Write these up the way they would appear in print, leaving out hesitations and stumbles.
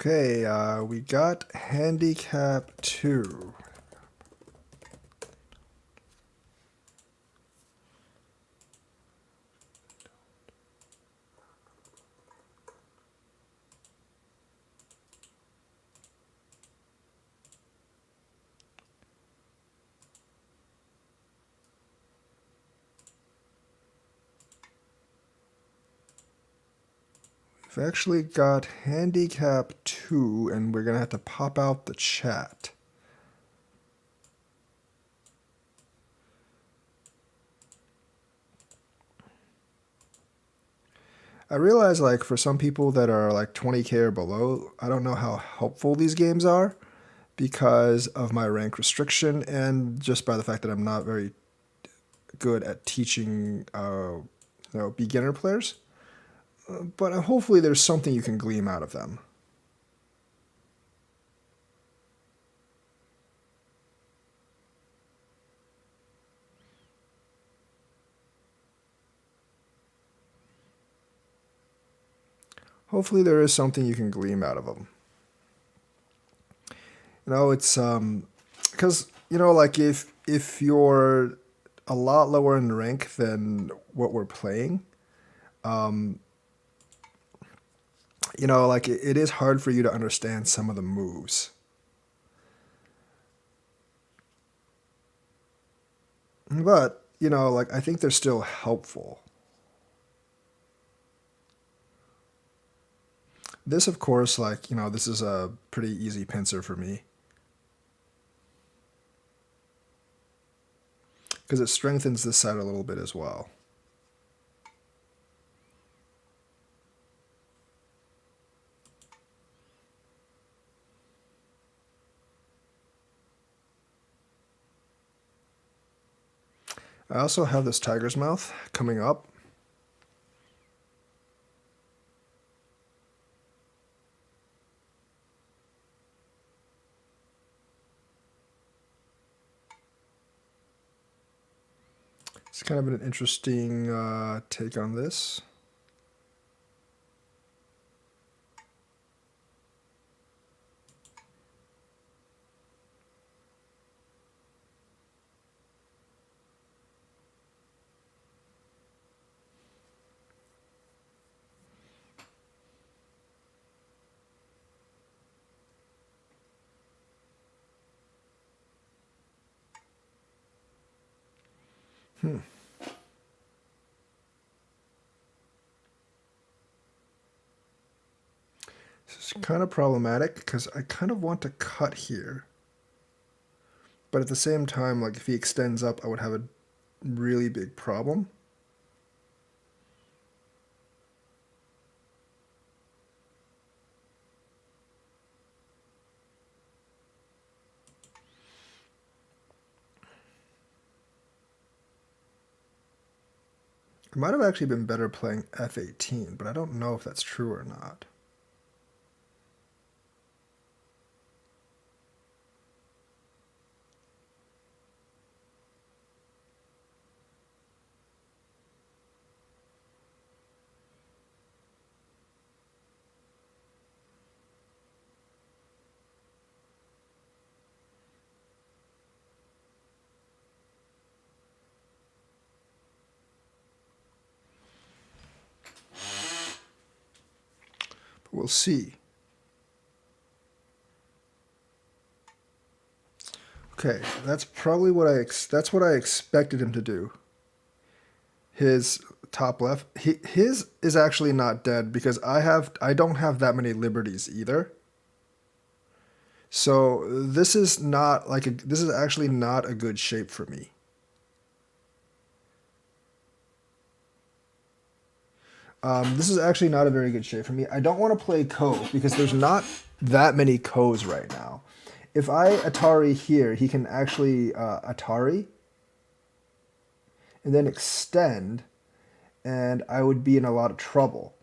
Okay, we got handicap 2. We've actually got handicap 2, and we're going to have to pop out the chat. I realize, like, for some people that are like 20k or below, I don't know how helpful these games are because of my rank restriction and just by the fact that I'm not very good at teaching beginner players. But hopefully there's something you can glean out of them. Hopefully there is something you can glean out of them. It's because like if you're a lot lower in rank than what we're playing, like it is hard for you to understand some of the moves. But, like I think they're still helpful. This, of course, like, this is a pretty easy pincer for me. Because it strengthens this side a little bit as well. I also have this tiger's mouth coming up. It's kind of an interesting take on this. This is kind of problematic because I kind of want to cut here. But at the same time, like if he extends up, I would have a really big problem. It might have actually been better playing f18, but I don't know if that's true or not. But we'll see. Okay, that's probably what that's what I expected him to do. His top left, his is actually not dead because I don't have that many liberties either. So this is not this is actually not a good shape for me. This is actually not a very good shape for me. I don't want to play Ko because there's not that many Kos right now. If I Atari here, he can actually Atari and then extend, and I would be in a lot of trouble.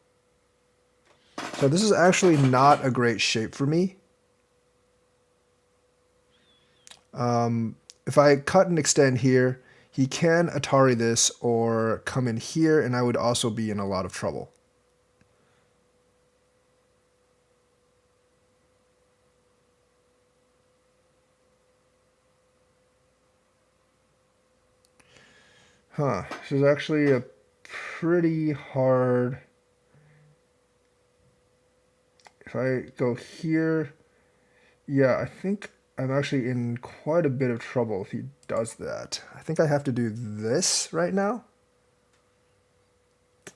So this is actually not a great shape for me. If I cut and extend here, he can Atari this or come in here, and I would also be in a lot of trouble. Huh. This is actually a pretty hard. If I go here, yeah, I think I'm actually in quite a bit of trouble if he does that. I think I have to do this right now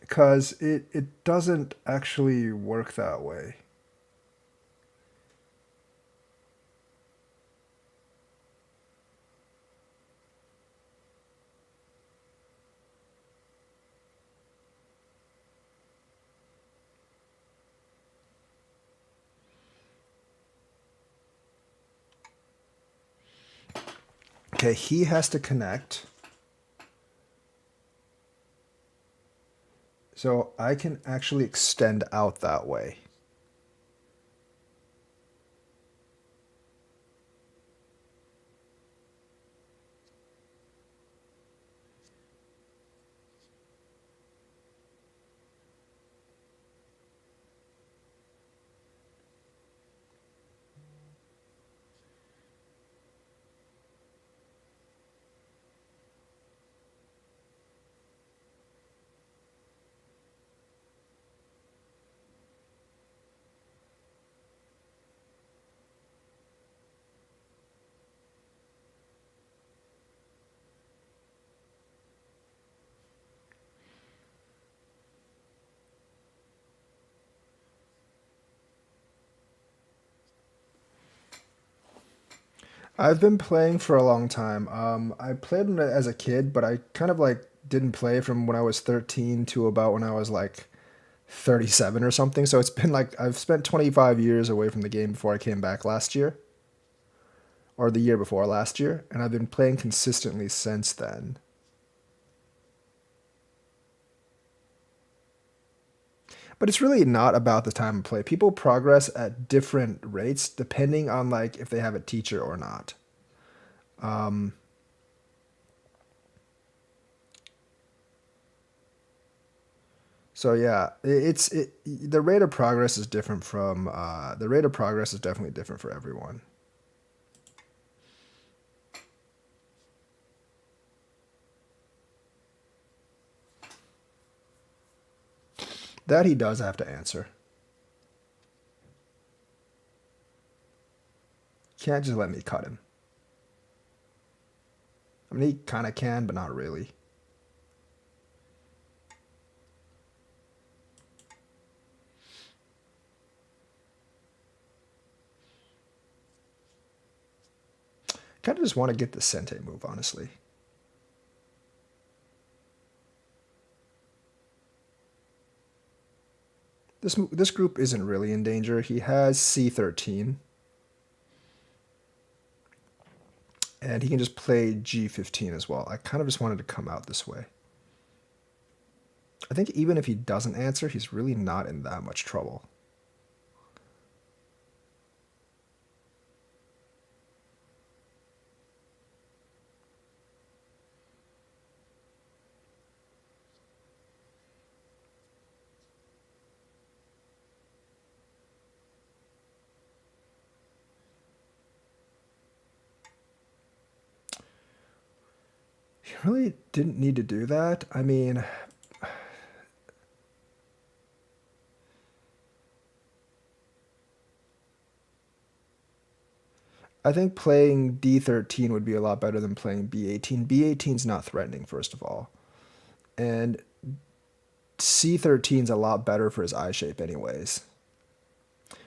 because it doesn't actually work that way. Okay, he has to connect. So I can actually extend out that way. I've been playing for a long time. I played it as a kid, but I kind of like didn't play from when I was 13 to about when I was like 37 or something. So it's been like I've spent 25 years away from the game before I came back last year, or the year before last year, and I've been playing consistently since then. But it's really not about the time of play. People progress at different rates depending on like if they have a teacher or not. Um, so yeah, the rate of progress is different from the rate of progress is definitely different for everyone. That he does have to answer. Can't just let me cut him. I mean, he kind of can, but not really. Kind of just want to get the Sente move, honestly. This group isn't really in danger. He has C13, and he can just play G15 as well. I kind of just wanted to come out this way. I think even if he doesn't answer, he's really not in that much trouble. He really didn't need to do that. I mean, I think playing D13 would be a lot better than playing B18. B18 is not threatening, first of all. And C13 is a lot better for his eye shape, anyways.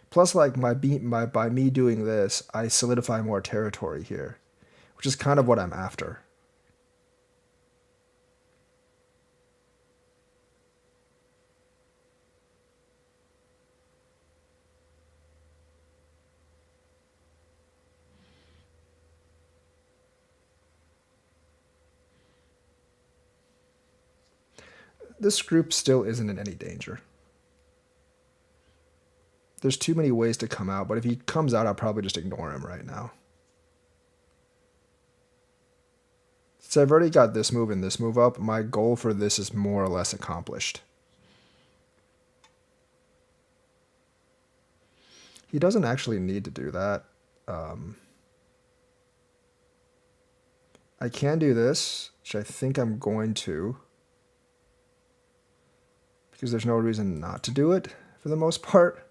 Plus, like by me doing this, I solidify more territory here, which is kind of what I'm after. This group still isn't in any danger. There's too many ways to come out, but if he comes out, I'll probably just ignore him right now. Since I've already got this move and this move up, my goal for this is more or less accomplished. He doesn't actually need to do that. Um, I can do this, which I think I'm going to, because there's no reason not to do it for the most part.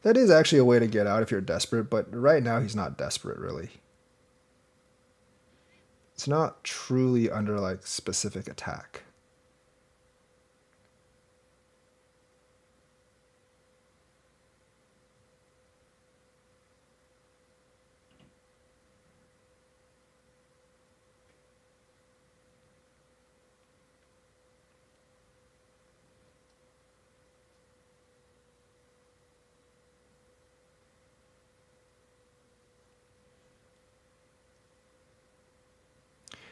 That is actually a way to get out if you're desperate, but right now he's not desperate, really. It's not truly under, like, specific attack.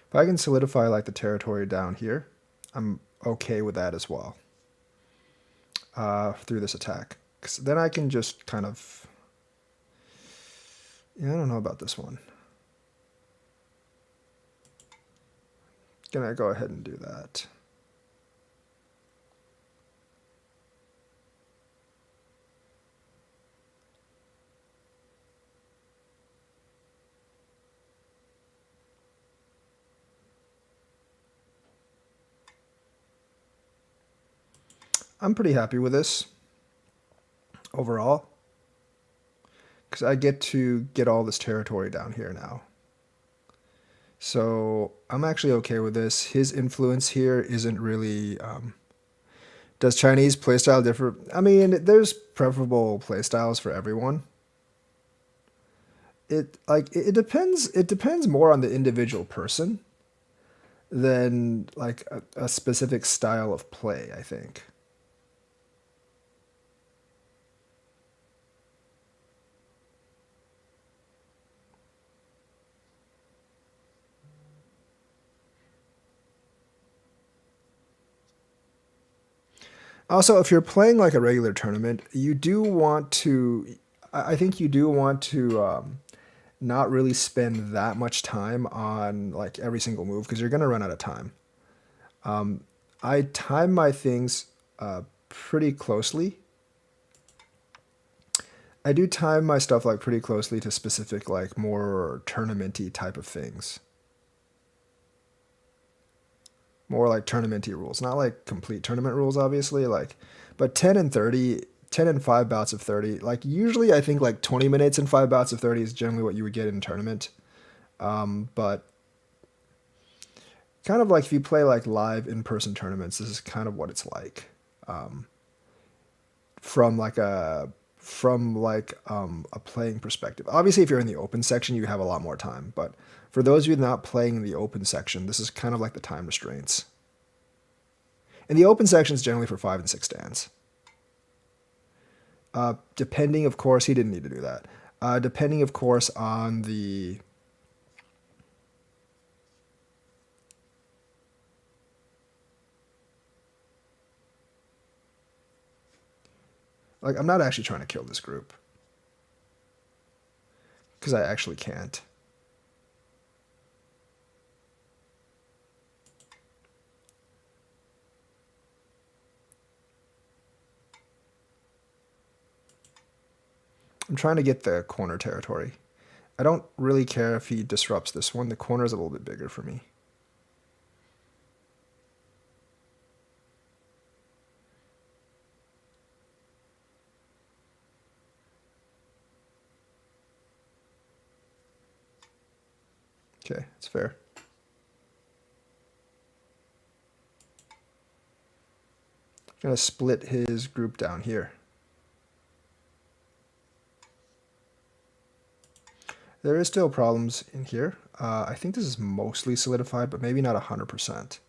If I can solidify, like, the territory down here, I'm okay with that as well, through this attack. 'Cause then I can just kind of... Yeah, I don't know about this one. Gonna go ahead and do that. I'm pretty happy with this overall, because I get to get all this territory down here now. So I'm actually okay with this. His influence here isn't really... does Chinese playstyle differ? I mean, there's preferable playstyles for everyone. It depends. It depends more on the individual person than like a specific style of play, I think. Also, if you're playing like a regular tournament, you do want to, I think you do want to not really spend that much time on like every single move because you're going to run out of time. I time my things pretty closely. I do time my stuff like pretty closely to specific like more tournament-y type of things. More like tournament-y rules, not like complete tournament rules, obviously. Like, but 10 and 30, 10 and 5 bouts of 30. Like usually, I think like 20 minutes and 5 bouts of 30 is generally what you would get in a tournament. But kind of like if you play like live in-person tournaments, this is kind of what it's like. From like a playing perspective. Obviously, if you're in the open section, you have a lot more time. But for those of you not playing in the open section, this is kind of like the time restraints. And the open section is generally for 5 and 6 stands. Depending, of course, he didn't need to do that. Depending, of course, on the... Like, I'm not actually trying to kill this group. Because I actually can't. I'm trying to get the corner territory. I don't really care if he disrupts this one. The corner is a little bit bigger for me. Okay, it's fair. I'm going to split his group down here. There is still problems in here. I think this is mostly solidified, but maybe not 100%.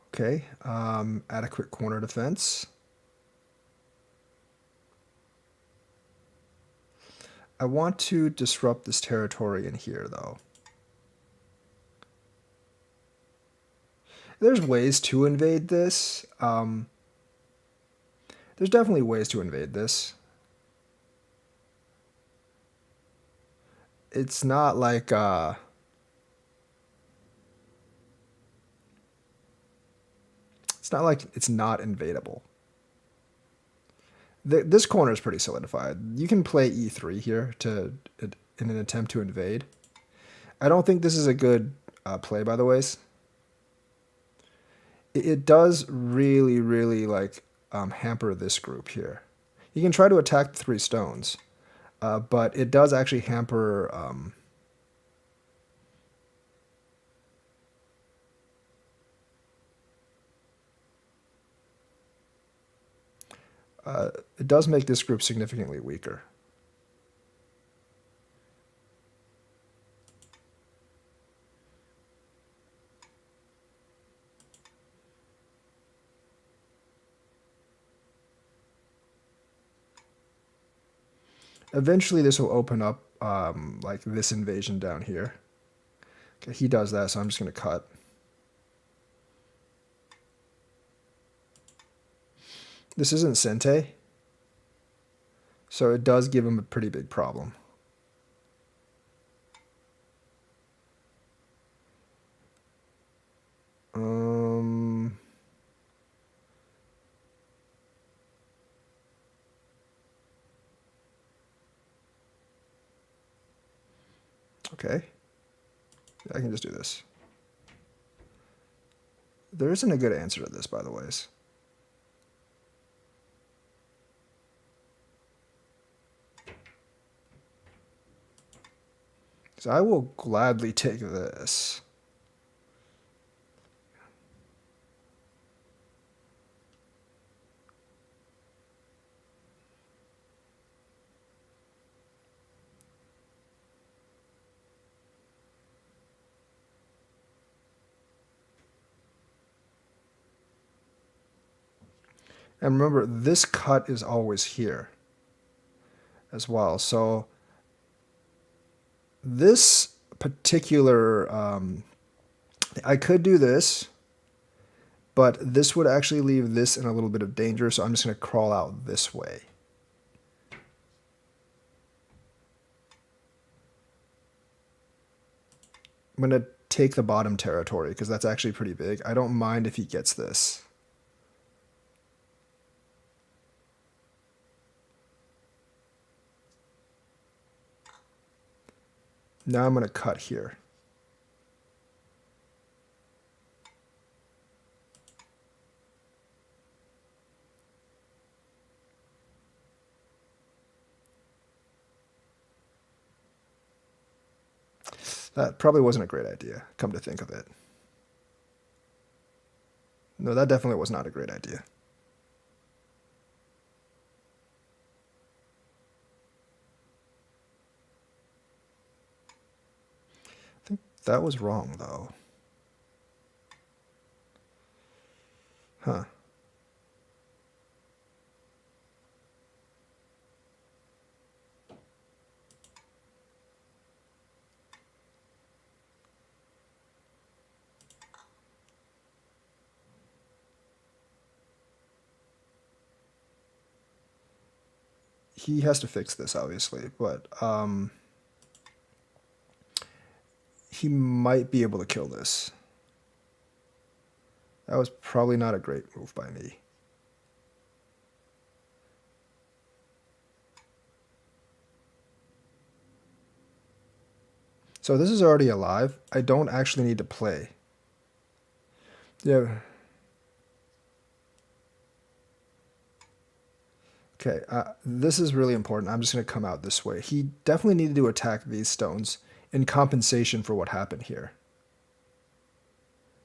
Okay, adequate corner defense. I want to disrupt this territory in here, though. There's ways to invade this. There's definitely ways to invade this. it's not like it's not invadable. This corner is pretty solidified. You can play e3 here to in an attempt to invade. I don't think this is a good play, by the ways. It does really, really like hamper this group here. You can try to attack the 3 stones, but it does actually hamper. It does make this group significantly weaker. Eventually, this will open up like this invasion down here. Okay, he does that, so I'm just going to cut. This isn't Sente, so it does give him a pretty big problem. Okay. I can just do this. There isn't a good answer to this, by the ways. So I will gladly take this. And remember, this cut is always here as well. So this particular, I could do this, but this would actually leave this in a little bit of danger. So I'm just going to crawl out this way. I'm going to take the bottom territory because that's actually pretty big. I don't mind if he gets this. Now I'm going to cut here. That probably wasn't a great idea, come to think of it. No, that definitely was not a great idea. I think that was wrong, though. Huh. He has to fix this, obviously, but he might be able to kill this. That was probably not a great move by me. So this is already alive. I don't actually need to play. Yeah. Okay, this is really important. I'm just going to come out this way. He definitely needed to attack these stones in compensation for what happened here.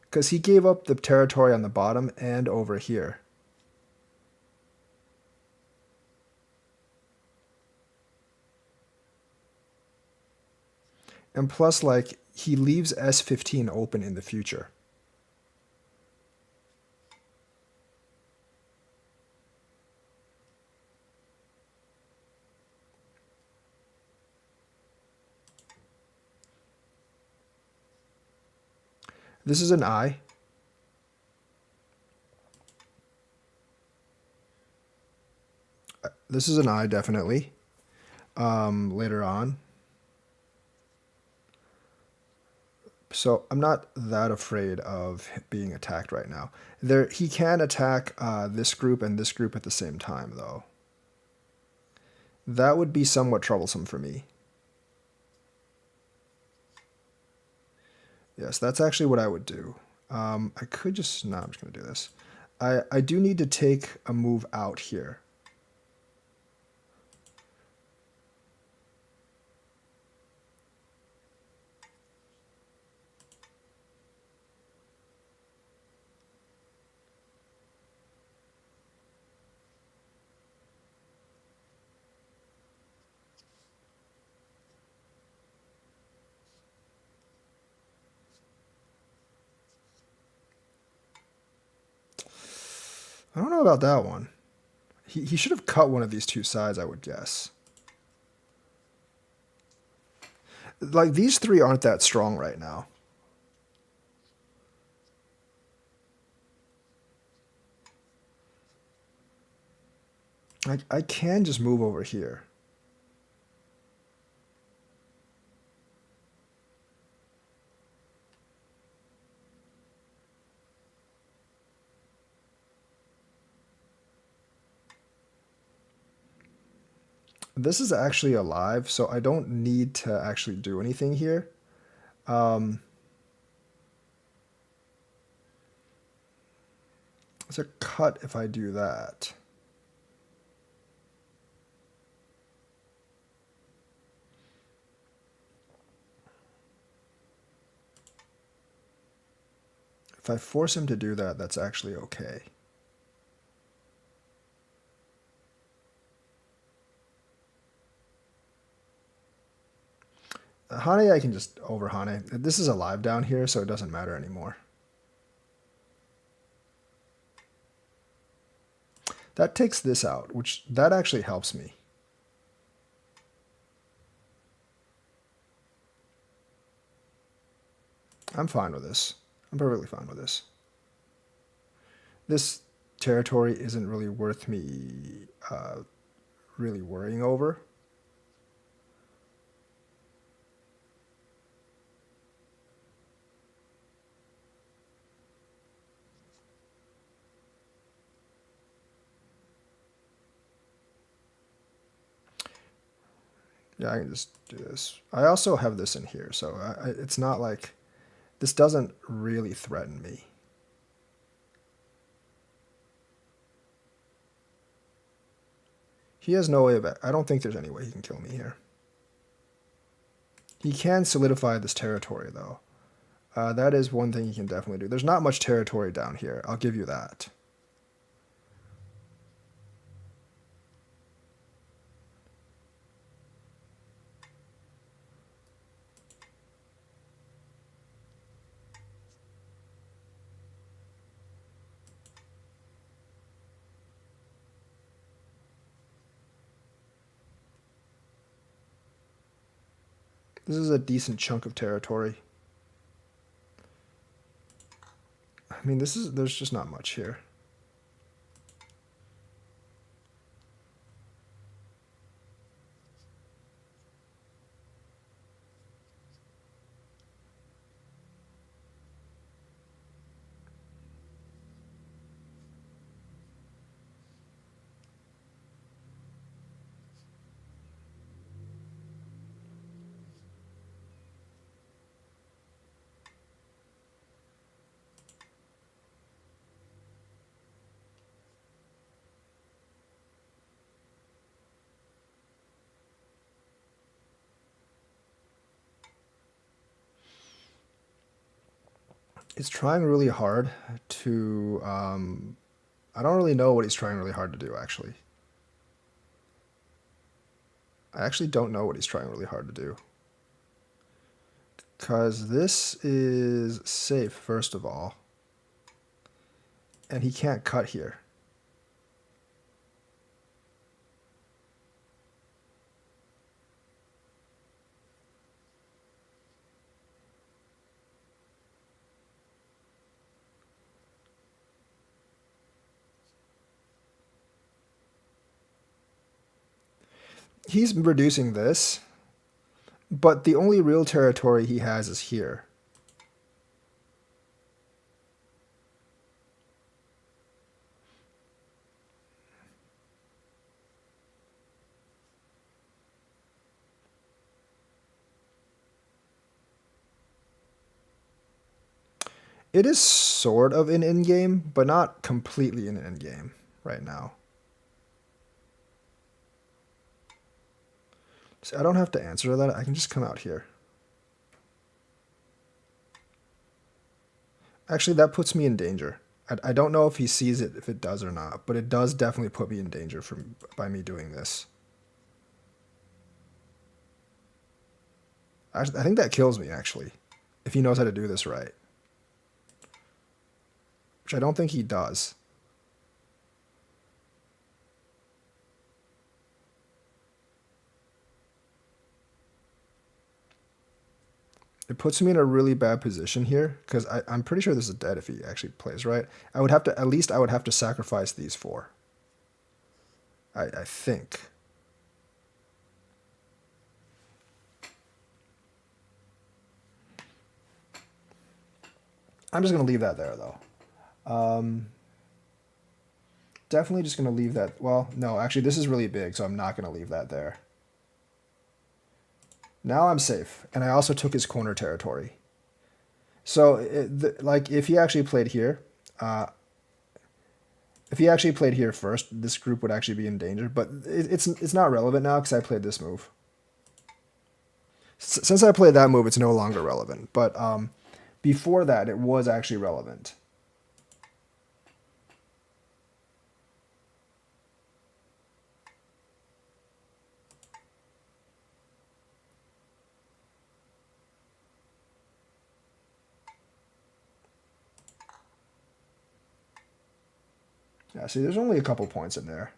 Because he gave up the territory on the bottom and over here. And plus, like, he leaves S15 open in the future. This is an I. This is an I, definitely. Later on. So I'm not that afraid of being attacked right now. There, he can attack this group and this group at the same time, though. That would be somewhat troublesome for me. Yes, that's actually what I would do. I could just... No, I'm just going to do this. I do need to take a move out here. I don't know about that one. He should have cut one of these two sides, I would guess. Like, these three aren't that strong right now. I can just move over here. This is actually alive, so I don't need to actually do anything here. It's a cut if I do that. If I force him to do that, that's actually okay. Hane, I can just over Hane. This is alive down here, so it doesn't matter anymore. That takes this out, which that actually helps me. I'm fine with this. I'm perfectly fine with this. This territory isn't really worth me really worrying over. Yeah, I can just do this. I also have this in here, so it's not like... This doesn't really threaten me. He has no way of... I don't think there's any way he can kill me here. He can solidify this territory, though. That is one thing he can definitely do. There's not much territory down here. I'll give you that. This is a decent chunk of territory. I mean, there's just not much here. It's trying really hard to... I don't really know what he's trying really hard to do, actually. I actually don't know what he's trying really hard to do. Because this is safe, first of all. And he can't cut here. He's reducing this, but the only real territory he has is here. It is sort of an endgame, but not completely an endgame right now. See, I don't have to answer that. I can just come out here. Actually, that puts me in danger. I don't know if he sees it, if it does or not, but it does definitely put me in danger by me doing this. I think that kills me, actually, if he knows how to do this right. Which I don't think he does. It puts me in a really bad position here, because I'm pretty sure this is dead if he actually plays right. I would have to, at least I would have to sacrifice these four. I think. I'm just going to leave that there, though. Definitely just going to leave that. Well, no, actually, this is really big, so I'm not going to leave that there. Now I'm safe, and I also took his corner territory. So, like, if he actually played here, first, this group would actually be in danger. But it's not relevant now because I played this move. Since I played that move, it's no longer relevant. But before that, it was actually relevant. Yeah, see, there's only a couple points in there.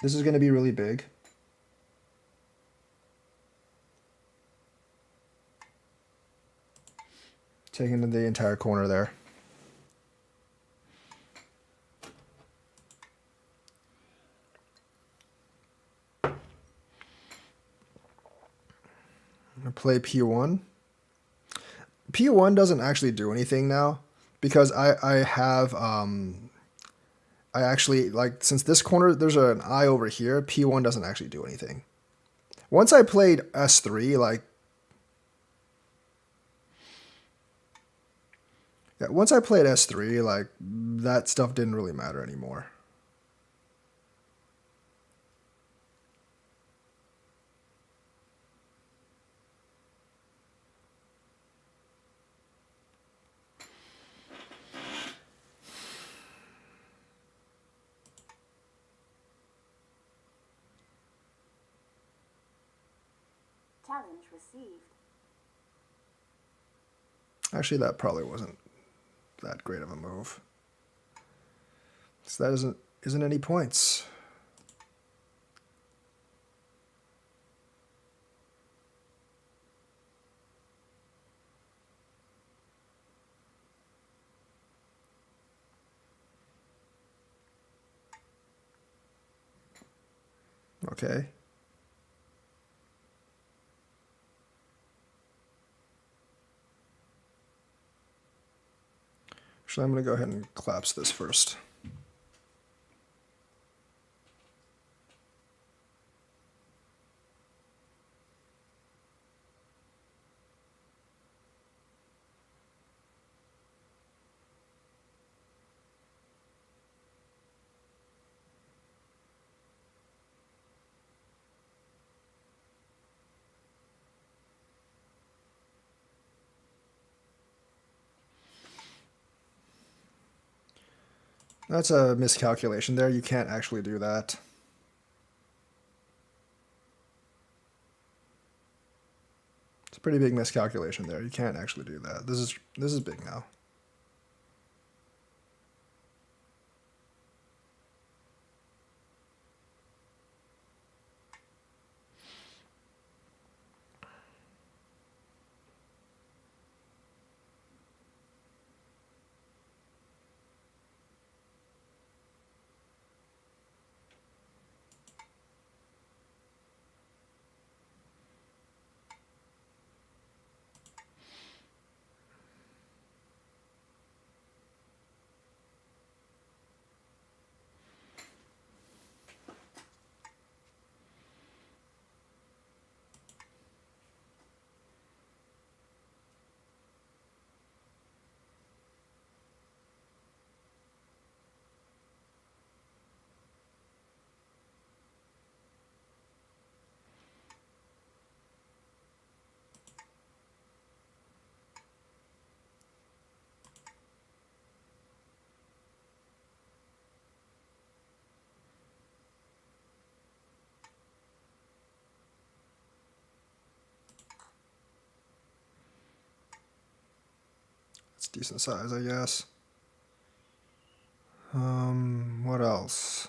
This is going to be really big. Taking the entire corner there. I'm going to play P1. P1 doesn't actually do anything now because I have I actually like since this corner there's an eye over here, P1 doesn't actually do anything. Once I played S3, like yeah, once I played S3, like that stuff didn't really matter anymore. Challenge received. Actually, that probably wasn't that great of a move. So that isn't any points. Okay. Actually, I'm going to go ahead and collapse this first. That's a miscalculation there. You can't actually do that. It's a pretty big miscalculation there. You can't actually do that. This is big now. decent size, I guess. What else?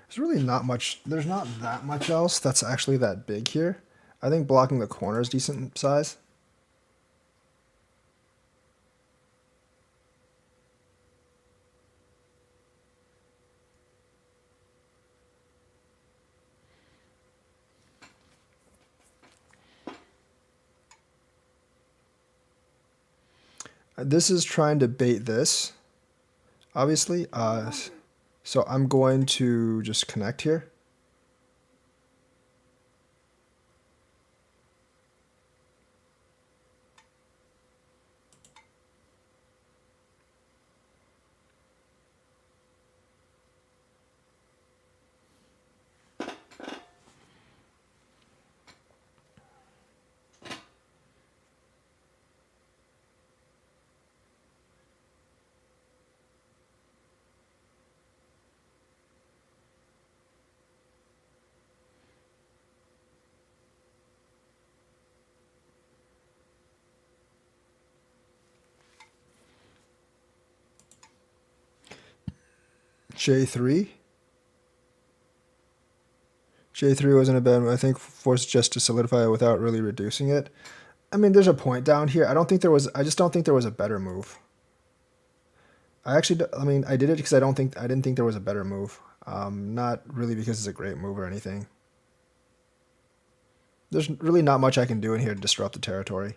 There's really not much. There's not that much else that's actually that big here. I think blocking the corner is decent size. This is trying to bait this, obviously. So I'm going to just connect here. J3. J3 wasn't a bad move. I think forced just to solidify it without really reducing it. I mean, there's a point down here. I don't think there was. I just don't think there was a better move. I mean, I did it because I didn't think there was a better move. Not really because it's a great move or anything. There's really not much I can do in here to disrupt the territory.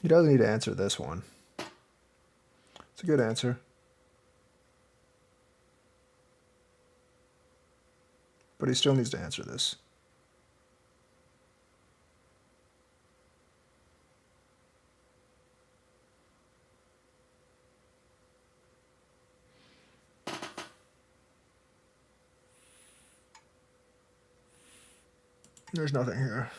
He does need to answer this one. It's a good answer. But he still needs to answer this. There's nothing here.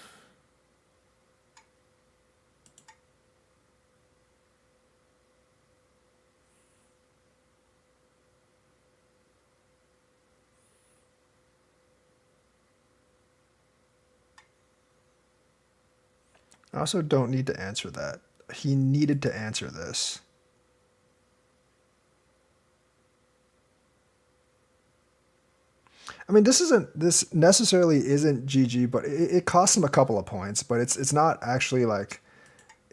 I also don't need to answer that. He needed to answer this. I mean, this necessarily isn't GG, but it costs him a couple of points. But it's not actually like,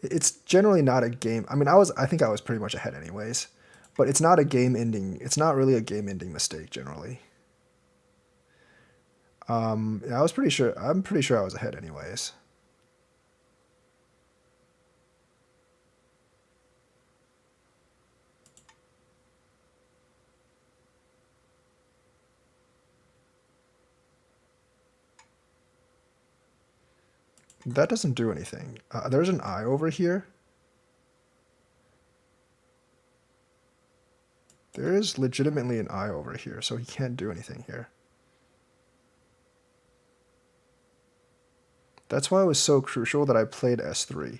it's generally not a game. I mean, I think I was pretty much ahead anyways, but it's not a game ending. It's not really a game ending mistake generally. Yeah, I'm pretty sure I was ahead anyways. That doesn't do anything. There's an eye over here. There is legitimately an eye over here, so he can't do anything here. That's why it was so crucial that I played S3.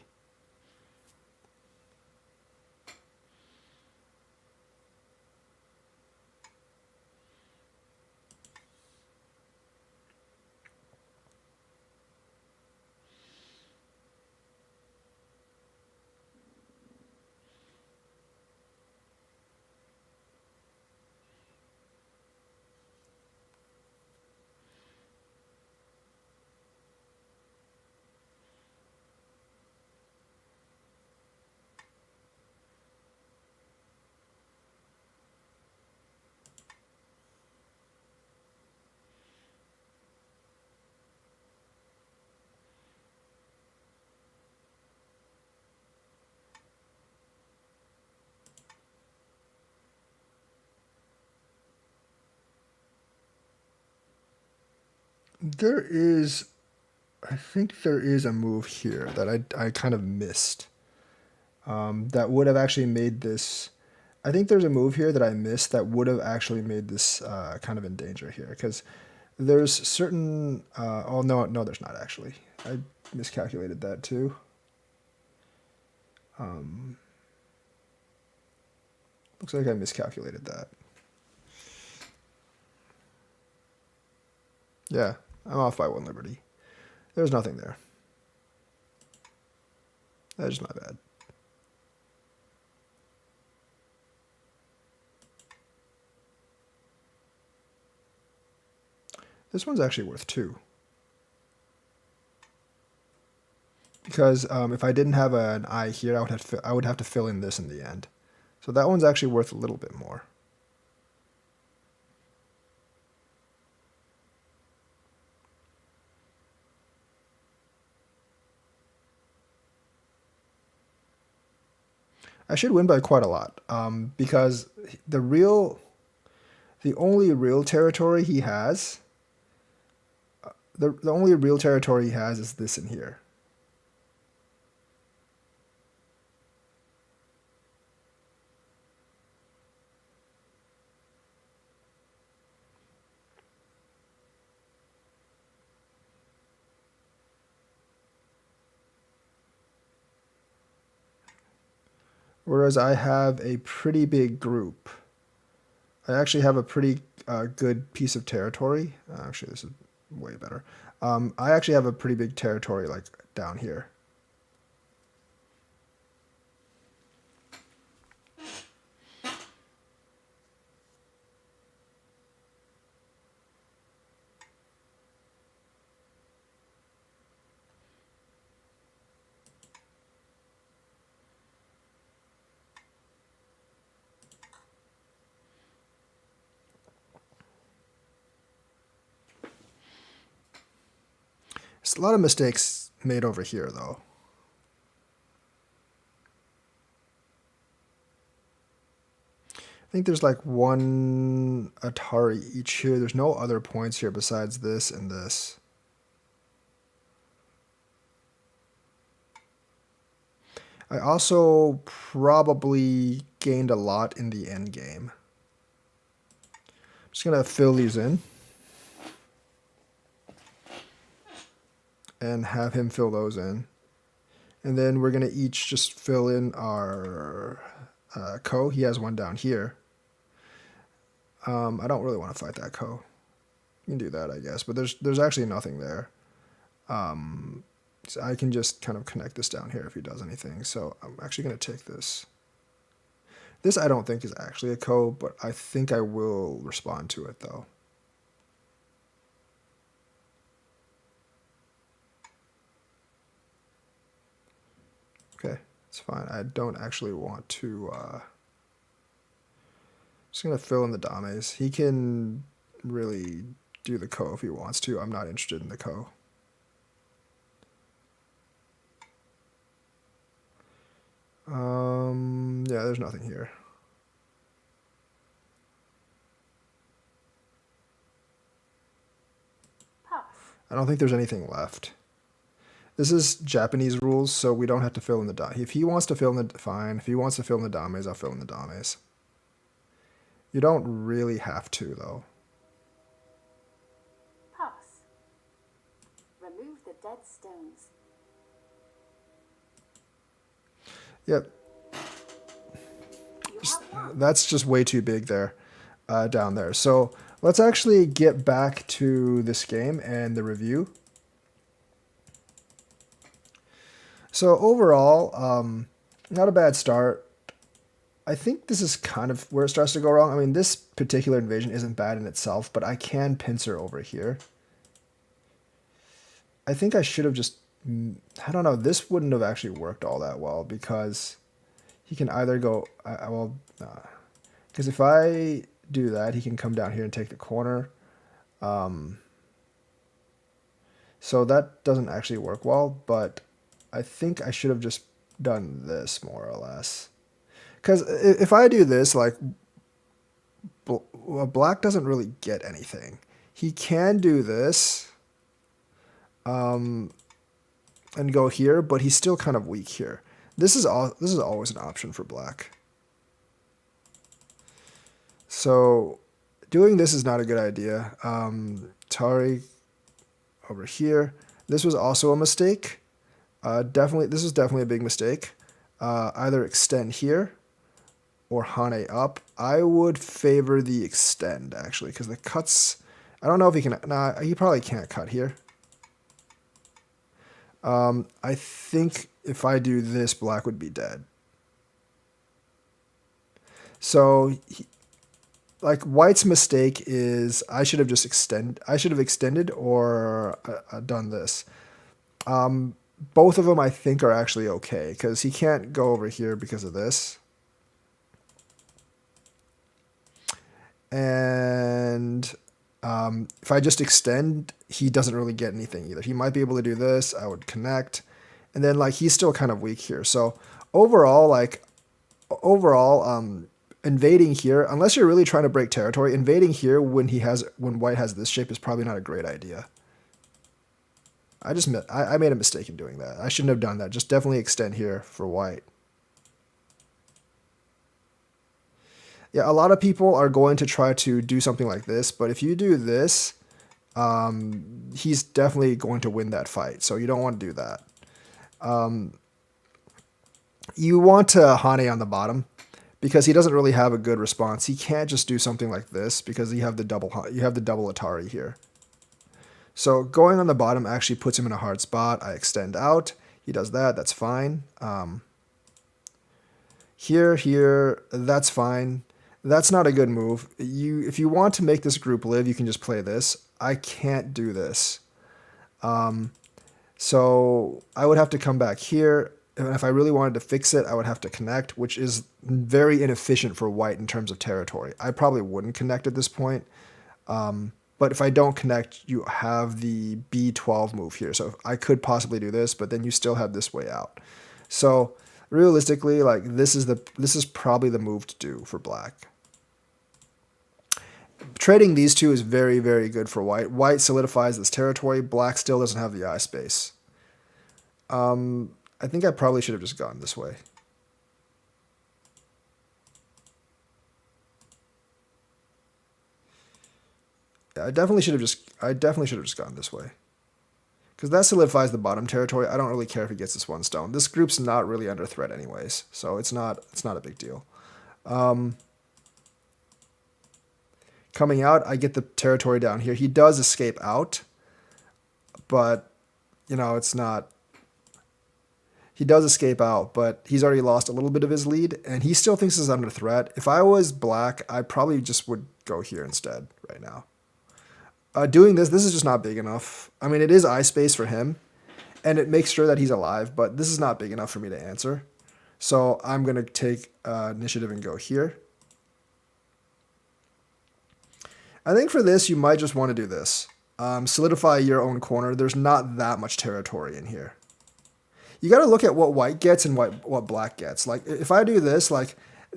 I think there is a move here that I kind of missed. That would have actually made this. I think there's a move here that I missed that would have actually made this kind of in danger here. Because There's certain. Oh no, no, there's not actually. I miscalculated that too. Looks like I miscalculated that. Yeah, I'm off by 1 liberty. There's nothing there. That's just my bad. This one's actually worth 2. Because if I didn't have an I here, I would have to fill in this in the end. So that one's actually worth a little bit more. I should win by quite a lot, because the only real territory he has, the only real territory he has is this in here. Whereas I have a pretty big group. I actually have a pretty good piece of territory. Actually, this is way better. I actually have a pretty big territory like down here. There's a lot of mistakes made over here, though. I think there's like 1 Atari each here. There's no other points here besides this and this. I also probably gained a lot in the end game. I'm just going to fill these in. And have him fill those in. And then we're going to each just fill in our ko. He has 1 down here. I don't really want to fight that ko. You can do that, I guess. But there's actually nothing there. So I can just kind of connect this down here if he does anything. So I'm actually going to take this. This I don't think is actually a ko, but I think I will respond to it, though. Okay, it's fine. I don't actually want to... just going to fill in the dames. He can really do the ko if he wants to. I'm not interested in the ko. Yeah, there's nothing here. Pass. I don't think there's anything left. This is Japanese rules, so we don't have to fill in the dames. If he wants to fill in the... Fine. If he wants to fill in the dames, I'll fill in the dames. You don't really have to, though. Pass. Remove the dead stones. Yep. You have 1. That's just way too big there, down there. So let's actually get back to this game and the review. So overall, not a bad start. I think this is kind of where it starts to go wrong. I mean, this particular invasion isn't bad in itself, but I can pincer over here. I think I should have just... I don't know. This wouldn't have actually worked all that well because he can either go... because if I do that, he can come down here and take the corner. So that doesn't actually work well, but I think I should have just done this more or less. Because if I do this, like, black doesn't really get anything. He can do this and go here, but he's still kind of weak here. This is always an option for black. So doing this is not a good idea. Atari over here. This was also a mistake. This is definitely a big mistake. Either extend here or Hane up. I would favor the extend, actually, because the cuts... I don't know if he can... Nah, he probably can't cut here. I think if I do this, black would be dead. So, like, white's mistake is I should have just extended or done this. Both of them I think are actually okay because he can't go over here because of this. And if I just extend, he doesn't really get anything either. He might be able to do this. I would connect. And then, like, he's still kind of weak here. So overall, invading here, unless you're really trying to break territory, invading here when white has this shape is probably not a great idea. I made a mistake in doing that. I shouldn't have done that. Just definitely extend here for white. Yeah, a lot of people are going to try to do something like this, but if you do this, he's definitely going to win that fight. So you don't want to do that. You want to Hane on the bottom because he doesn't really have a good response. He can't just do something like this because you have the double Atari here. So going on the bottom actually puts him in a hard spot. I extend out. He does that. That's fine. Here, that's fine. That's not a good move. If you want to make this group live, you can just play this. I can't do this. So I would have to come back here. And if I really wanted to fix it, I would have to connect, which is very inefficient for white in terms of territory. I probably wouldn't connect at this point. But if I don't connect, you have the B12 move here. So I could possibly do this, but then you still have this way out. So realistically, like this is probably the move to do for black. Trading these two is very, very good for white. White solidifies this territory. Black still doesn't have the eye space. I think I probably should have just gone this way. Yeah, I definitely should have just gone this way. Because that solidifies the bottom territory. I don't really care if he gets this one stone. This group's not really under threat anyways, so it's not a big deal. Coming out, I get the territory down here. He does escape out, but you know, it's not. He does escape out, but he's already lost a little bit of his lead, and he still thinks he's under threat. If I was black, I probably just would go here instead right now. Doing this is just not big enough. I mean, it is eye space for him, and it makes sure that he's alive, but this is not big enough for me to answer. So I'm going to take initiative and go here. I think for this, you might just want to do this. Solidify your own corner. There's not that much territory in here. You got to look at what white gets and what black gets. Like, if I do this, like,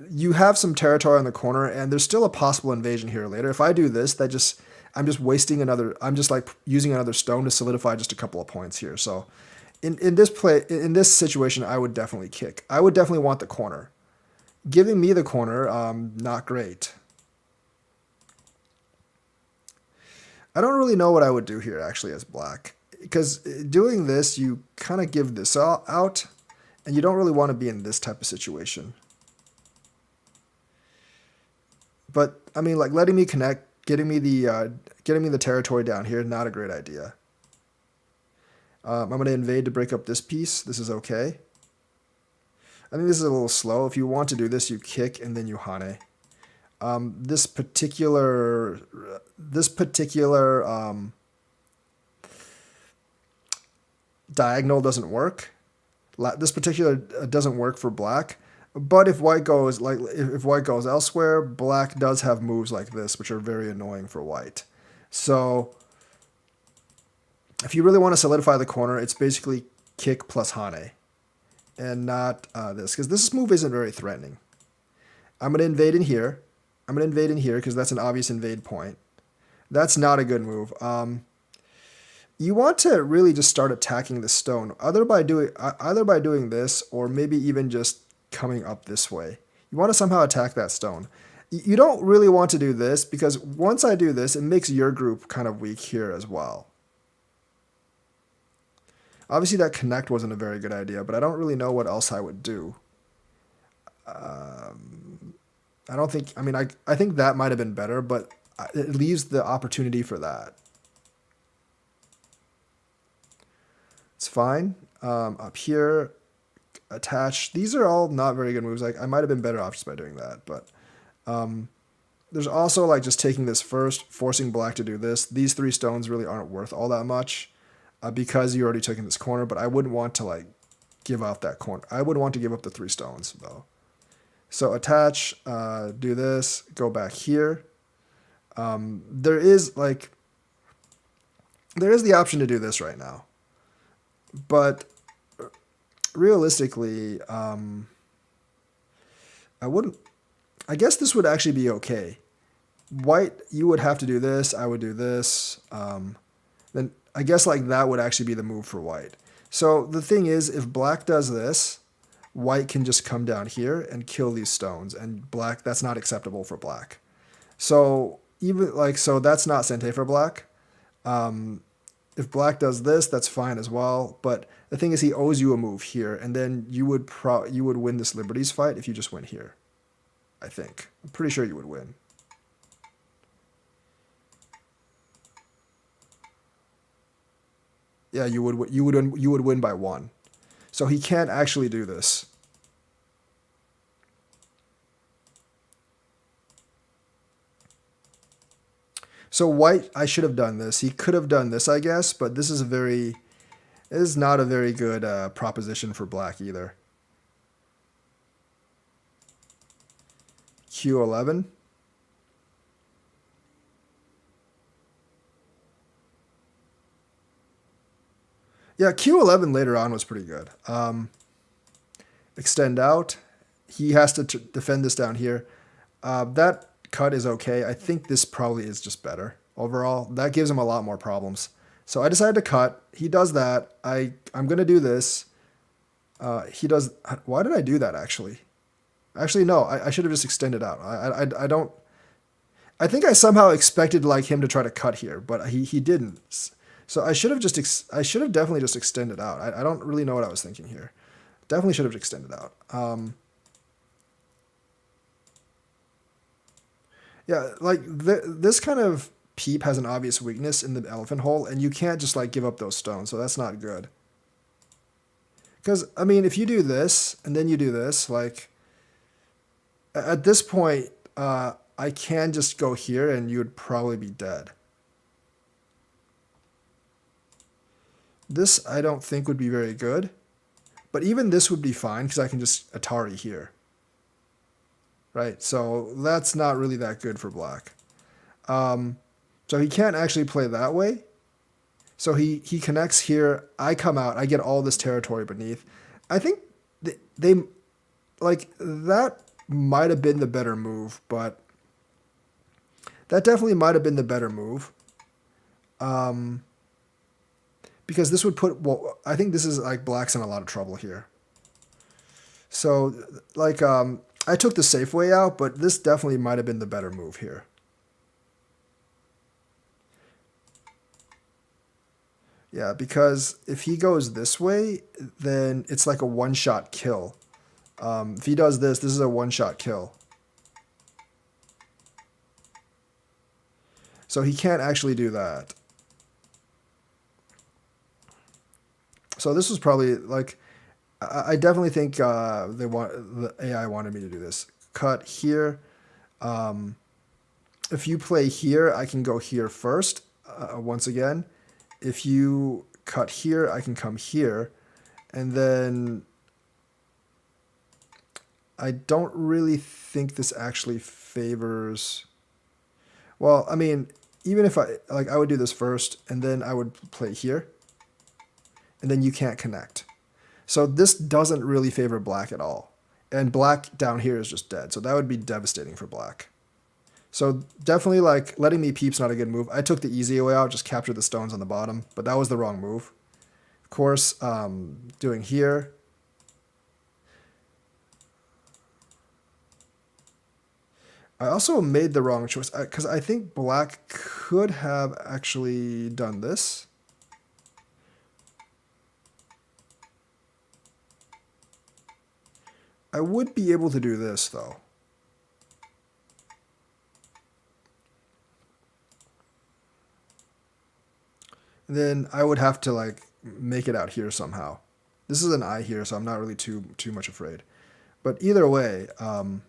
you have some territory on the corner, and there's still a possible invasion here later. If I do this, I'm just wasting I'm just like using another stone to solidify just a couple of points here. So in this situation, I would definitely kick. I would definitely want the corner. Giving me the corner, not great. I don't really know what I would do here actually as black. Because doing this, you kind of give this out, and you don't really want to be in this type of situation. But I mean, like letting me connect, getting me the territory down here, not a great idea. I'm going to invade to break up this piece. This is okay. I think this is a little slow. If you want to do this, you kick and then you Hane. This particular diagonal doesn't work. This particular doesn't work for black. But if white goes elsewhere, black does have moves like this, which are very annoying for white. So if you really want to solidify the corner, it's basically kick plus Hane, and not this, because this move isn't very threatening. I'm going to invade in here. I'm going to invade in here because that's an obvious invade point. That's not a good move. You want to really just start attacking the stone, either by doing this or maybe even just coming up this way. You want to somehow attack that stone. You don't really want to do this because once I do this, it makes your group kind of weak here as well. Obviously, that connect wasn't a very good idea, but I don't really know what else I would do. I don't think, I mean, I think that might have been better, but it leaves the opportunity for that. It's fine. Up here, attach. These are all not very good moves. Like, I might have been better off just by doing that, but there's also like just taking this first, forcing black to do this. These 3 stones really aren't worth all that much because you already took in this corner, but I wouldn't want to like give out that corner. I would want to give up the 3 stones though. So attach, do this, go back here. There is the option to do this right now, but realistically, I guess this would actually be okay. White, you would have to do this. I would do this. Then I guess like that would actually be the move for white. So the thing is, if black does this, white can just come down here and kill these stones, and black, that's not acceptable for black. So even like, so that's not Sente for black. If black does this, that's fine as well. But the thing is, he owes you a move here, and then you would win this Liberties fight if you just went here. I think. I'm pretty sure you would win. Yeah, you would win by 1. So he can't actually do this. So white, I should have done this. He could have done this, I guess, but this is not a very good proposition for black either. Q11. Yeah, Q11 later on was pretty good. Extend out. He has to defend this down here. That cut is okay. I think this probably is just better overall. That gives him a lot more problems. So I decided to cut. He does that. I'm going to do this. He does. Why did I do that actually? Actually, no, I should have just extended out. I don't. I think I somehow expected like him to try to cut here, but he didn't. So I should have definitely just extended out. I don't really know what I was thinking here. Definitely should have extended out. Yeah, like this kind of peep has an obvious weakness in the elephant hole, and you can't just like give up those stones. So that's not good. Because I mean, if you do this and then you do this, like at this point, I can just go here, and you would probably be dead. This I don't think would be very good, but even this would be fine because I can just Atari here. Right, so that's not really that good for black. So he can't actually play that way. So he connects here. I come out. I get all this territory beneath. I think they like that might have been the better move, but that definitely might have been the better move. Because this would put, well, I think this is like black's in a lot of trouble here. So like, I took the safe way out, but this definitely might have been the better move here. Yeah, because if he goes this way, then it's like a one-shot kill. If he does this, this is a one-shot kill. So he can't actually do that. So this was probably like, I definitely think the AI wanted me to do this. Cut here. If you play here, I can go here first. Once again, if you cut here, I can come here, and then I don't really think this actually favors. Well, I mean, even if I would do this first, and then I would play here, and then you can't connect. So this doesn't really favor black at all. And black down here is just dead. So that would be devastating for black. So definitely like letting me peep's not a good move. I took the easy way out, just captured the stones on the bottom, but that was the wrong move. Of course, doing here. I also made the wrong choice because I think black could have actually done this. I would be able to do this though. And then I would have to like make it out here somehow. This is an eye here, so I'm not really too much afraid. But either way, oh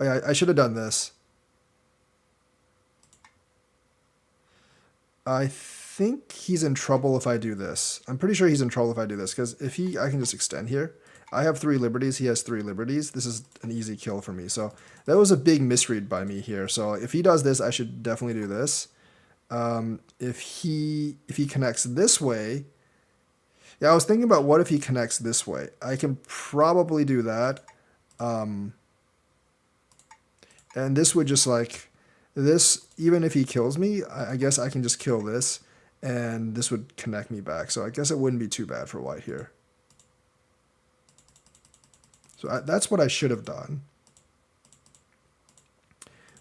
yeah, I should have done this. I think he's in trouble if I do this. I'm pretty sure he's in trouble if I do this, because if I can just extend here. I have 3 liberties, he has 3 liberties. This is an easy kill for me. So that was a big misread by me here. So if he does this, I should definitely do this. If he connects this way, yeah, I was thinking about what if he connects this way. I can probably do that. And this would just like, this, even if he kills me, I guess I can just kill this, and this would connect me back. So I guess it wouldn't be too bad for white here. So that's what I should have done.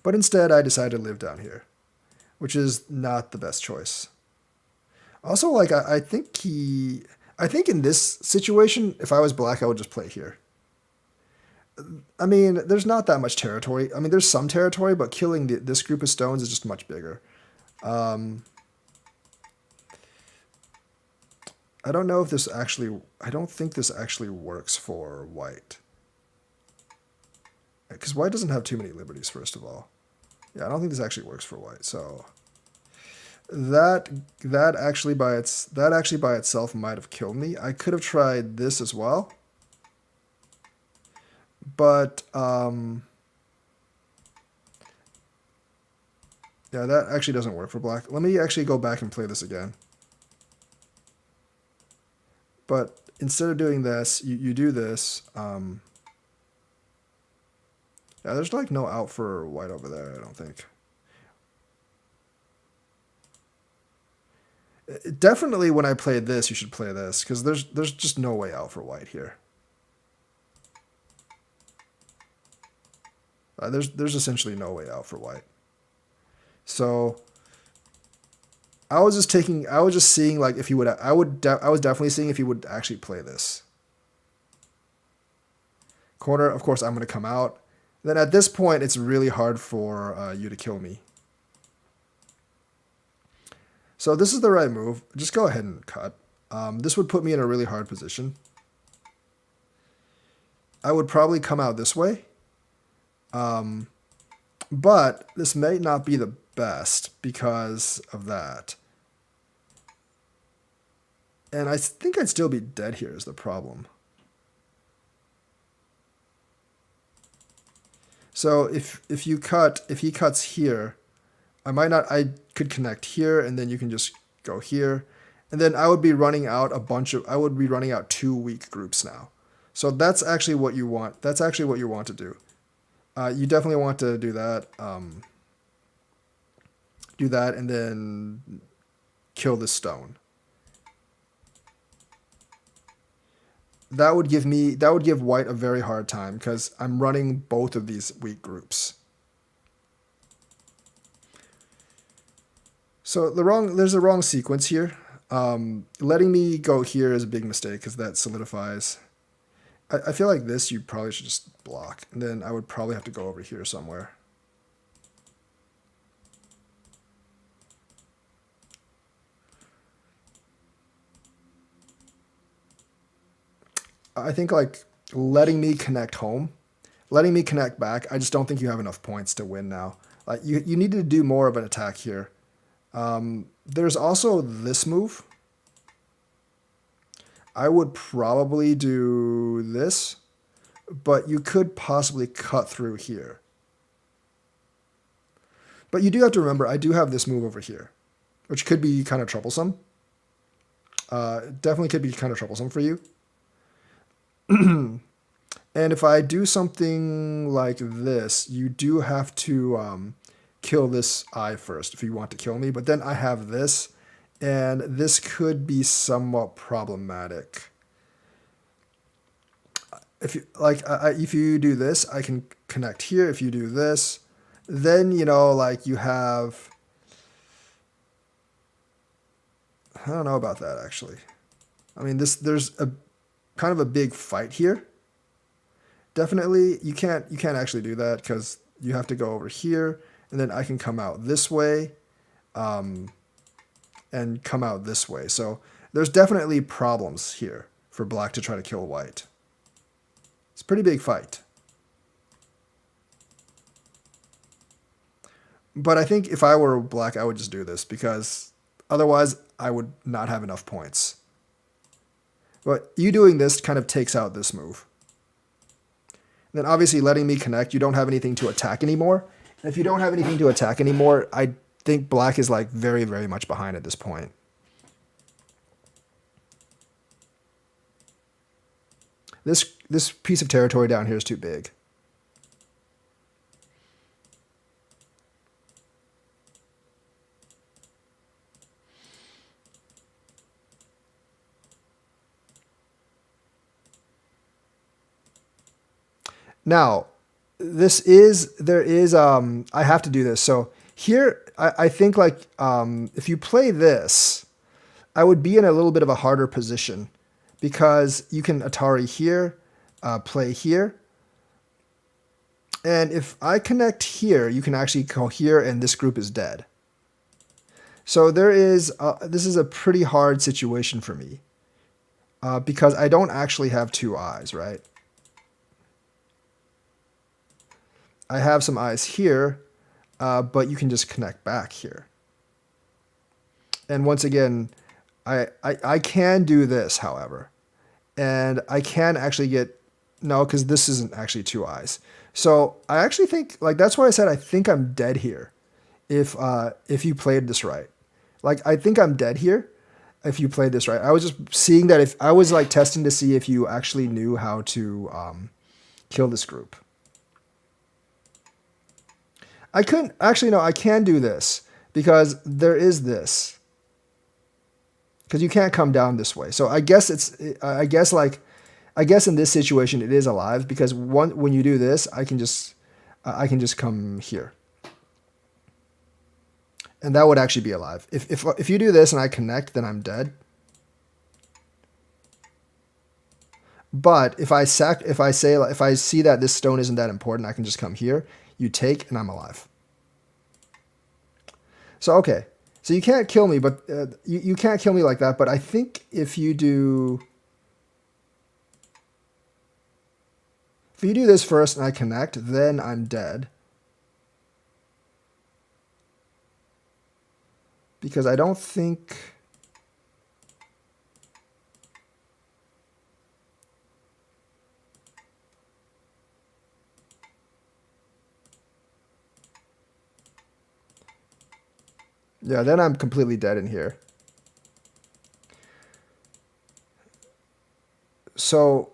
But instead, I decided to live down here, which is not the best choice. Also, like, I think in this situation, if I was black, I would just play here. I mean, there's not that much territory. I mean, there's some territory, but killing this group of stones is just much bigger. I don't know if this actually... I don't think this actually works for white. Because white doesn't have too many liberties, first of all. Yeah, I don't think this actually works for white. So that actually by itself might have killed me. I could have tried this as well. But yeah, that actually doesn't work for black. Let me actually go back and play this again. But instead of doing this, you do this. Yeah, there's like no out for white over there, I don't think. Definitely when I played this, you should play this, because there's just no way out for white here. There's essentially no way out for white. So I was just seeing like if he would, I was definitely seeing if he would actually play this. Corner, of course, I'm going to come out. Then at this point, it's really hard for you to kill me. So this is the right move. Just go ahead and cut. This would put me in a really hard position. I would probably come out this way. But this may not be the best because of that. And I think I'd still be dead here is the problem. So if he cuts here, I could connect here, and then you can just go here. And then I would be running out I would be running out 2 weak groups now. So that's actually what you want. That's actually what you want to do. You definitely want to do that. Do that and then kill this stone. That would give white a very hard time because I'm running both of these weak groups. So there's a wrong sequence here. Letting me go here is a big mistake because that solidifies. I feel like this you probably should just block, and then I would probably have to go over here somewhere. I think like letting me connect back, I just don't think you have enough points to win now. You need to do more of an attack here. There's also this move. I would probably do this, but you could possibly cut through here. But you do have to remember, I do have this move over here, which could be kind of troublesome. Definitely could be kind of troublesome for you. And if I do something like this, you do have to kill this eye first if you want to kill me. But then I have this, and this could be somewhat problematic. if you like, if you do this, I can connect here. If you do this, then you know, like you have. I don't know about that actually. I mean, there's a kind of a big fight here. Definitely, you can't actually do that because you have to go over here, and then I can come out this way, and come out this way. So there's definitely problems here for black to try to kill white. It's a pretty big fight. But I think if I were black, I would just do this because otherwise I would not have enough points. But you doing this kind of takes out this move. And then obviously letting me connect, you don't have anything to attack anymore. And if you don't have anything to attack anymore, I think black is like very, very much behind at this point. This piece of territory down here is too big. Now, there is, I have to do this. So here, I think like, if you play this, I would be in a little bit of a harder position because you can Atari here, play here. And if I connect here, you can actually go here and this group is dead. So this is a pretty hard situation for me because I don't actually have two eyes, right? I have some eyes here, but you can just connect back here. And once again, I can do this, however. And I can actually get, no, because this isn't actually two eyes. So I actually think, like, that's why I said I think I'm dead here if you played this right. Like, I think I'm dead here if you played this right. I was just seeing that if I was, like, testing to see if you actually knew how to kill this group. I couldn't, actually, no, I can do this because there is this. Because you can't come down this way. So I guess I guess in this situation it is alive because when you do this, I can just come here. And that would actually be alive. If you do this and I connect, then I'm dead. But if I see that this stone isn't that important, I can just come here. You take, and I'm alive. So, okay. So you can't kill me, but you can't kill me like that. But I think if you do this first and I connect, then I'm dead. Because I don't think... Yeah, then I'm completely dead in here. So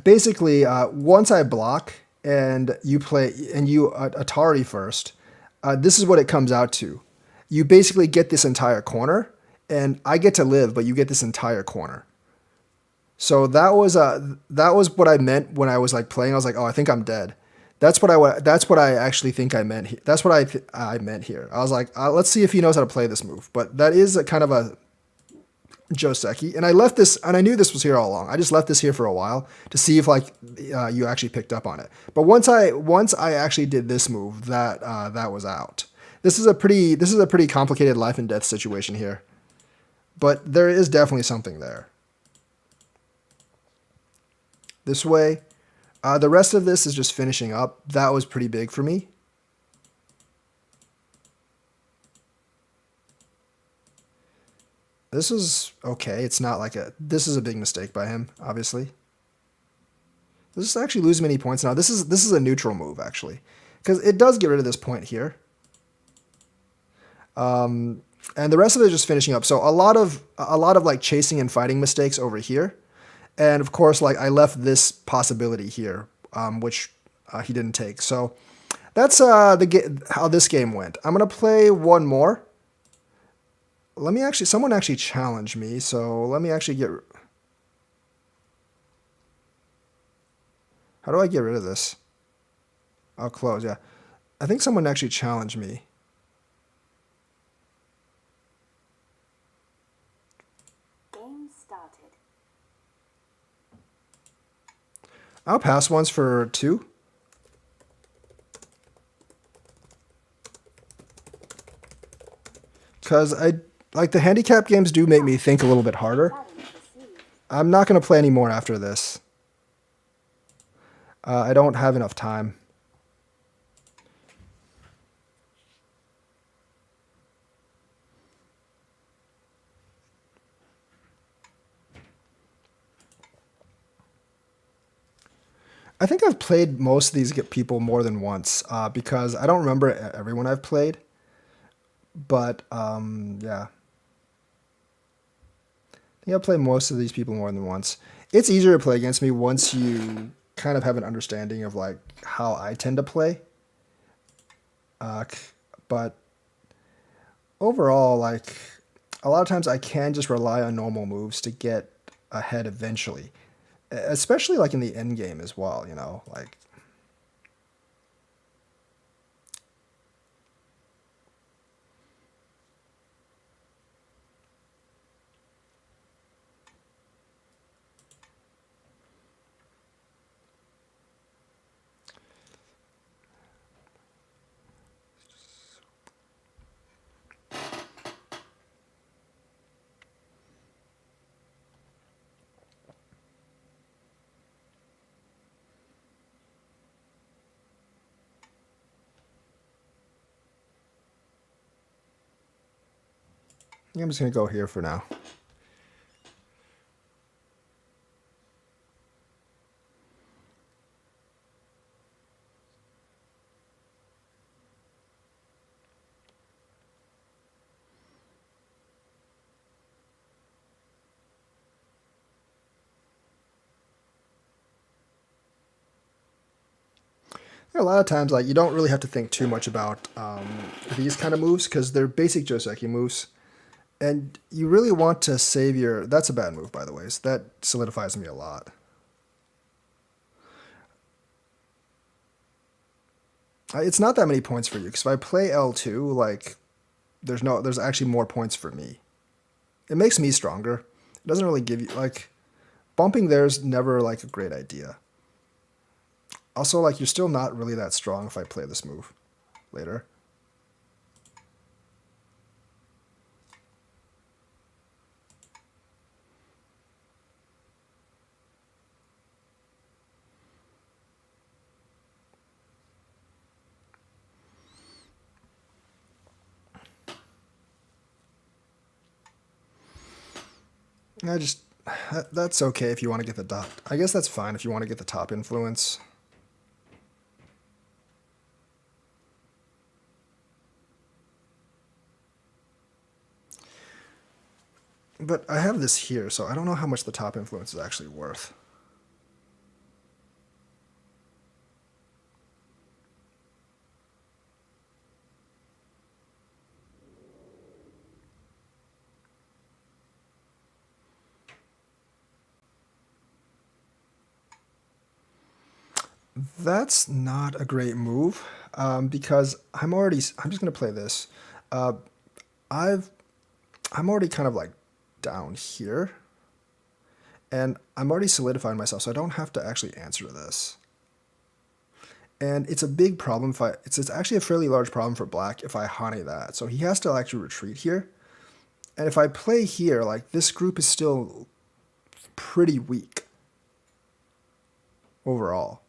basically, once I block and you play and you Atari first, this is what it comes out to. You basically get this entire corner, and I get to live, but you get this entire corner. So that was what I meant when I was like playing. I was like, oh, I think I'm dead. That's what I actually think I meant. That's what I meant here. I was like, let's see if he knows how to play this move. But that is a kind of a Joseki, and I left this, and I knew this was here all along. I just left this here for a while to see if like you actually picked up on it. But once I actually did this move, that was out. This is a pretty complicated life and death situation here, but there is definitely something there. This way. The rest of this is just finishing up. That was pretty big for me. This is okay. It's not like this is a big mistake by him, obviously. Does this actually lose many points now? This is a neutral move, actually. Because it does get rid of this point here. And the rest of it is just finishing up. So a lot of like chasing and fighting mistakes over here. And of course, like I left this possibility here, which he didn't take. So that's how this game went. I'm gonna play one more. Someone actually challenged me. So let me actually get. How do I get rid of this? I'll close, yeah. I think someone actually challenged me. Game started. I'll pass once for 2. Because I like the handicap games do make me think a little bit harder. Challenge received. I'm not going to play any more after this. I don't have enough time. I think I've played most of these people more than once because I don't remember everyone I've played. But yeah, I think I've played most of these people more than once. It's easier to play against me once you kind of have an understanding of like how I tend to play. But overall, like a lot of times I can just rely on normal moves to get ahead eventually, especially like in the end game as well. You know, like I'm just gonna go here for now. A lot of times, like you don't really have to think too much about these kind of moves because they're basic Joseki moves, and you really want to save your. That's a bad move, by the way. So that solidifies me a lot. It's not that many points for you because if I play L2, like there's actually more points for me. It makes me stronger. It doesn't really give you like bumping there's never like a great idea. Also, like you're still not really that strong if I play this move later. I just that's okay if you want to get the top. I guess that's fine if you want to get the top influence. But I have this here, so I don't know how much the top influence is actually worth. That's not a great move because I'm just gonna play this. Uh, I've I'm already kind of like down here, and I'm already solidifying myself, so I don't have to actually answer this. And it's a big problem if it's actually a fairly large problem for black if I Hane that. So he has to actually retreat here. And if I play here, like this group is still pretty weak overall.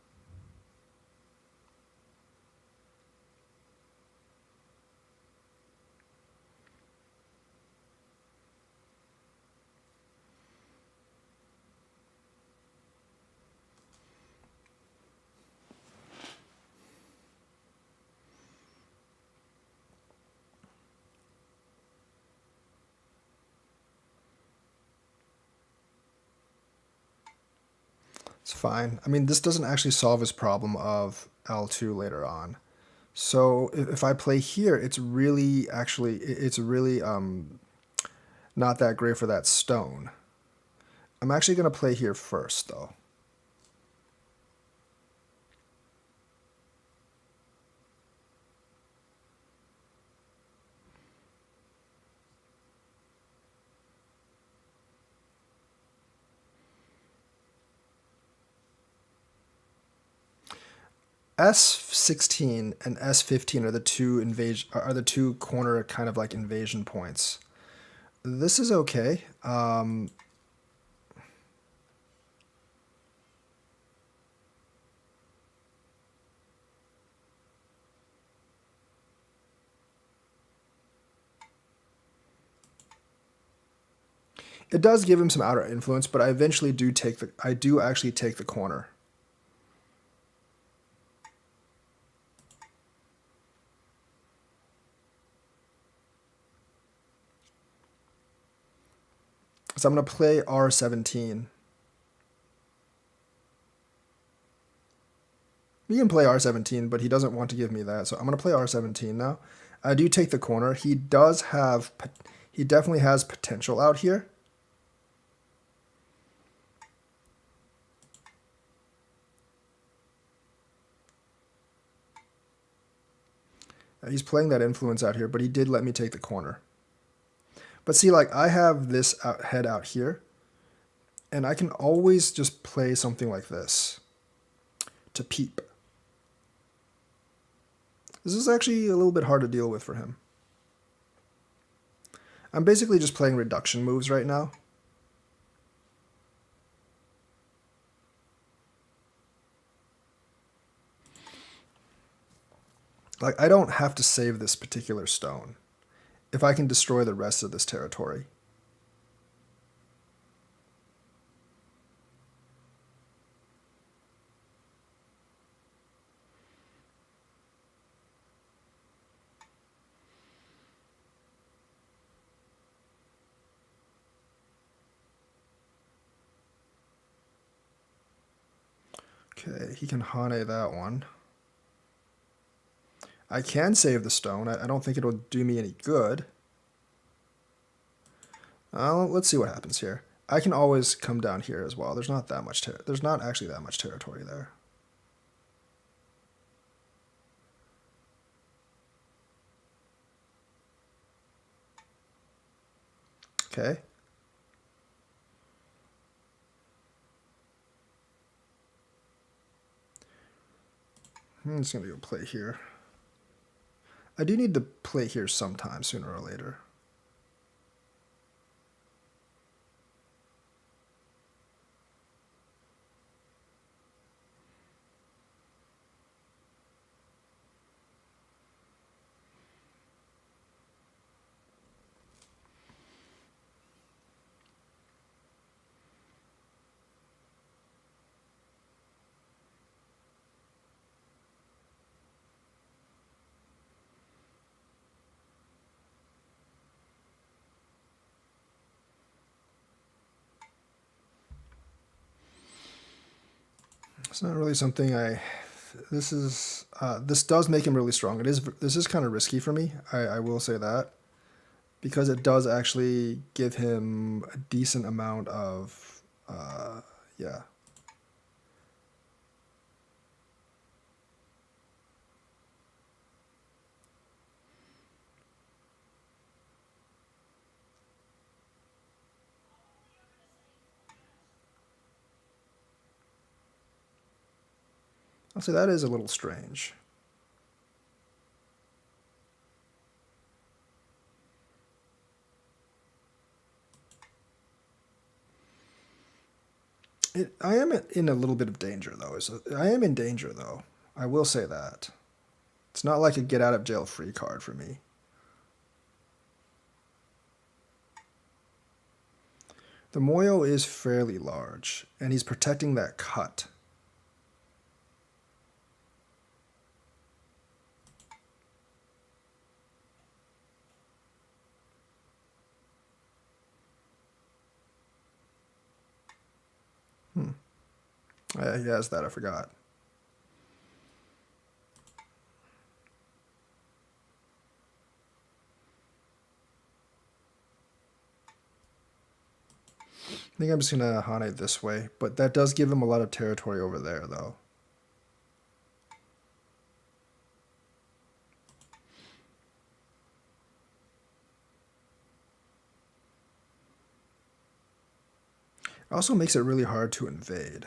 It's fine. I mean, this doesn't actually solve his problem of L2 later on. So if I play here, it's really not that great for that stone. I'm actually going to play here first, though. S16 and S15 are the two corner kind of like invasion points. This is okay. It does give him some outer influence, but I eventually do actually take the corner. So I'm going to play R17. He can play R17, but he doesn't want to give me that, so I'm going to play R17 now. I do take the corner. He definitely has potential out here. He's playing that influence out here, but he did let me take the corner. But see, like, I have this head out here, and I can always just play something like this to peep. This is actually a little bit hard to deal with for him. I'm basically just playing reduction moves right now. Like, I don't have to save this particular stone if I can destroy the rest of this territory. Okay, he can Hane that one. I can save the stone. I don't think it'll do me any good. Let's see what happens here. I can always come down here as well. There's not actually that much territory there. Okay. I'm just going to go play here. I do need to play here sometime, sooner or later. It's not really something this does make him really strong. This is kind of risky for me. I will say that, because it does actually give him a decent amount of yeah. I'll say that is a little strange. I am in a little bit of danger, though. I am in danger, though. I will say that. It's not like a get out of jail free card for me. The Moyo is fairly large, and he's protecting that cut. He has that, I forgot. I think I'm just going to Hane it this way, but that does give him a lot of territory over there, though. It also makes it really hard to invade.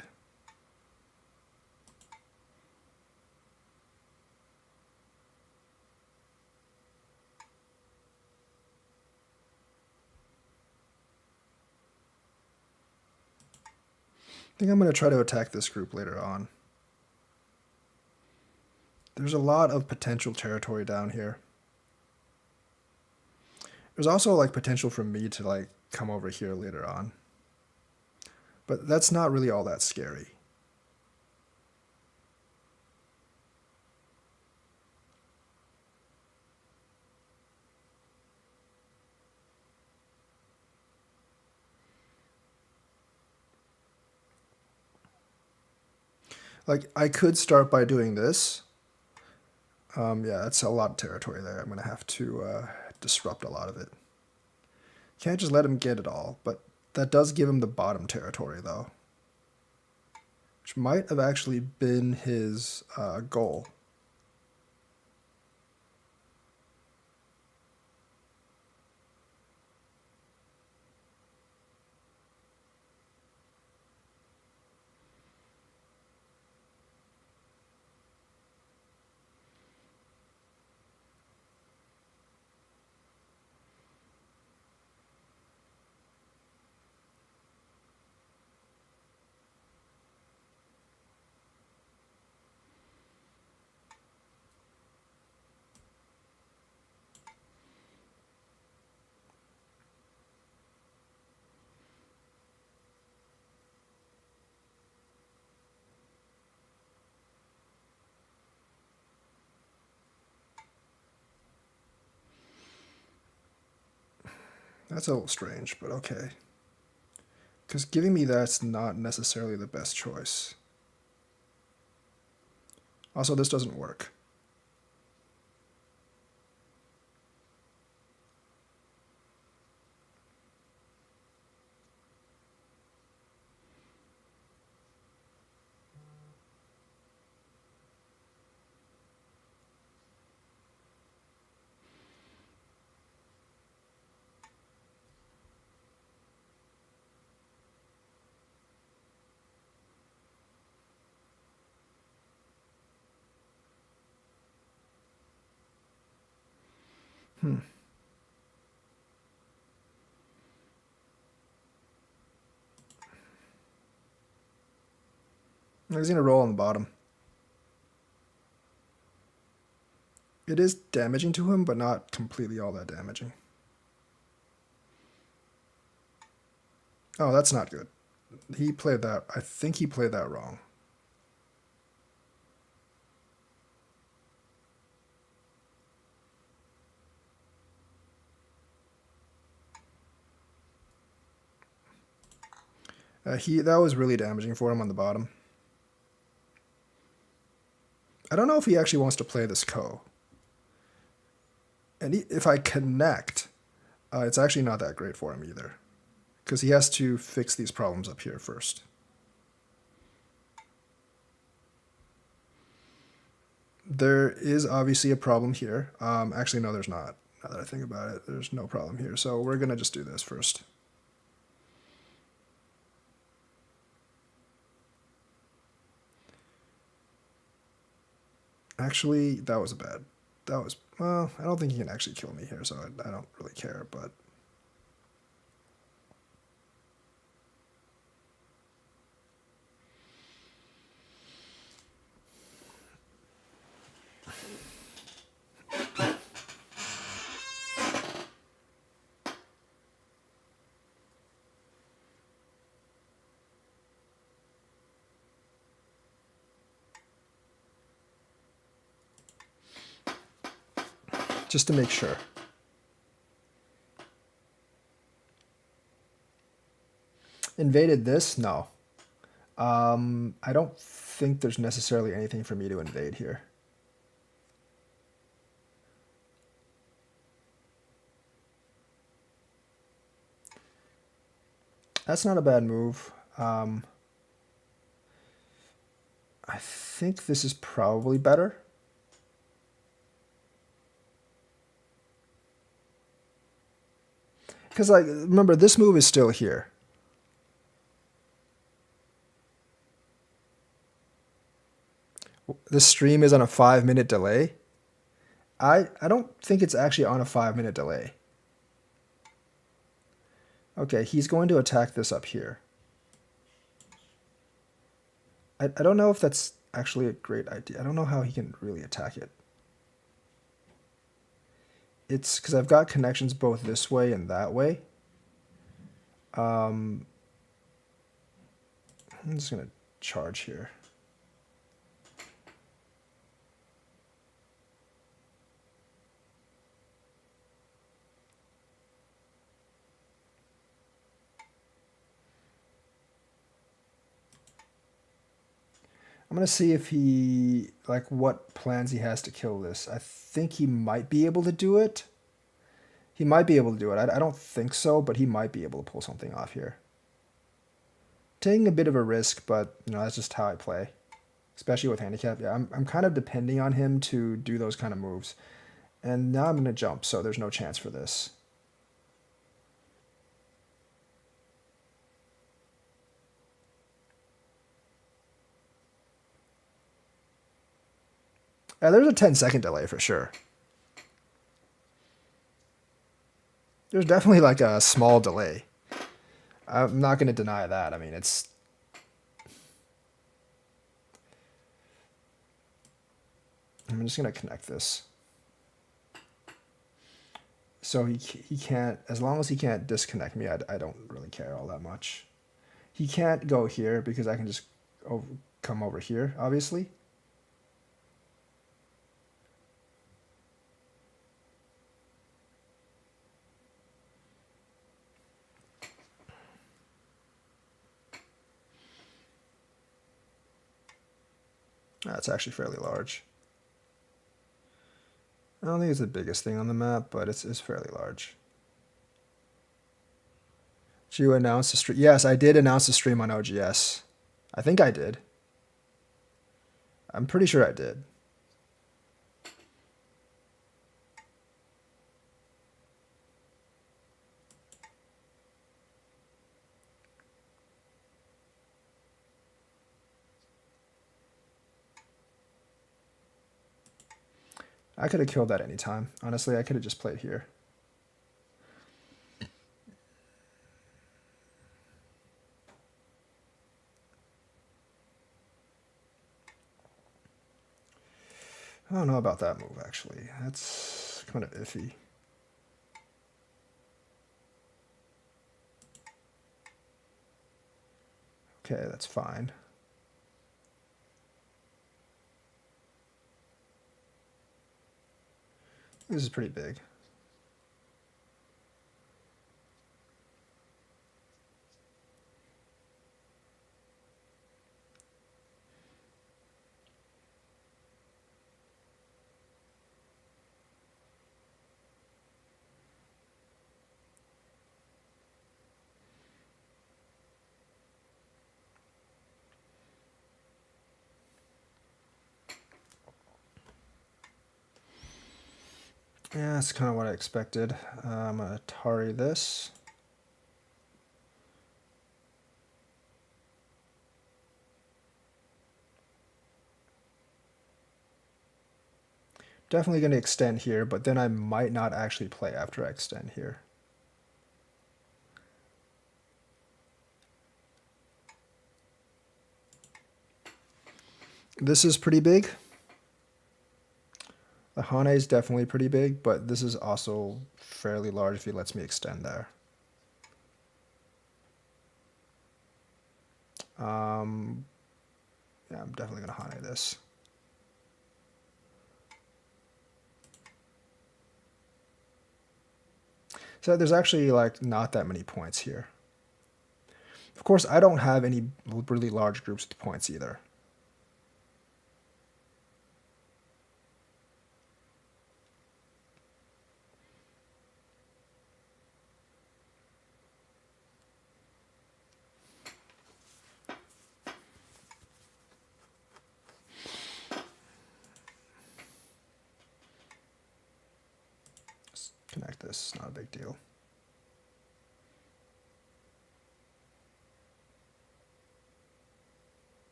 think I'm going to try to attack this group later on. There's a lot of potential territory down here. There's also like potential for me to like come over here later on. But that's not really all that scary. Like, I could start by doing this. Yeah, that's a lot of territory there. I'm going to have to disrupt a lot of it. Can't just let him get it all, but that does give him the bottom territory, though. Which might have actually been his goal. That's a little strange, but okay. Because giving me that's not necessarily the best choice. Also, this doesn't work. He's going to roll on the bottom. It is damaging to him, but not completely all that damaging. Oh, that's not good. He played that. I think he played that wrong. That was really damaging for him on the bottom. I don't know if he actually wants to play this Ko. And if I connect, it's actually not that great for him either. Because he has to fix these problems up here first. There is obviously a problem here. Actually, no, there's not. Now that I think about it, there's no problem here. So we're going to just do this first. Actually, that was well, I don't think he can actually kill me here, so I don't really care, but... just to make sure. Invaded this? No. I don't think there's necessarily anything for me to invade here. That's not a bad move. I think this is probably better. Because, like, remember, this move is still here. This stream is on a 5-minute delay. I don't think it's actually on a 5-minute delay. Okay, he's going to attack this up here. I don't know if that's actually a great idea. I don't know how he can really attack it. It's because I've got connections both this way and that way. I'm just gonna charge here. I'm gonna see if he, like, what plans he has to kill this. I think he might be able to do it. He might be able to do it. I don't think so, but he might be able to pull something off here. Taking a bit of a risk, but that's just how I play, especially with handicap. Yeah, I'm kind of depending on him to do those kind of moves, and now I'm gonna jump, so there's no chance for this. Yeah, there's a 10-second delay for sure. There's definitely like a small delay. I'm not going to deny that. I mean, I'm just going to connect this. So he can't, as long as he can't disconnect me, I don't really care all that much. He can't go here because I can just come over here, obviously. That's actually fairly large. I don't think it's the biggest thing on the map, but it's fairly large. Did you announce the stream? Yes, I did announce the stream on OGS. I think I did. I'm pretty sure I did. I could have killed that anytime. Honestly, I could have just played here. I don't know about that move, actually. That's kind of iffy. Okay, that's fine. This is pretty big. Yeah, that's kind of what I expected. I'm going to Atari this. Definitely going to extend here, but then I might not actually play after I extend here. This is pretty big. The Hane is definitely pretty big, but this is also fairly large if he lets me extend there. Yeah, I'm definitely going to Hane this. So there's actually like not that many points here. Of course, I don't have any really large groups with points either. Just connect this, not a big deal.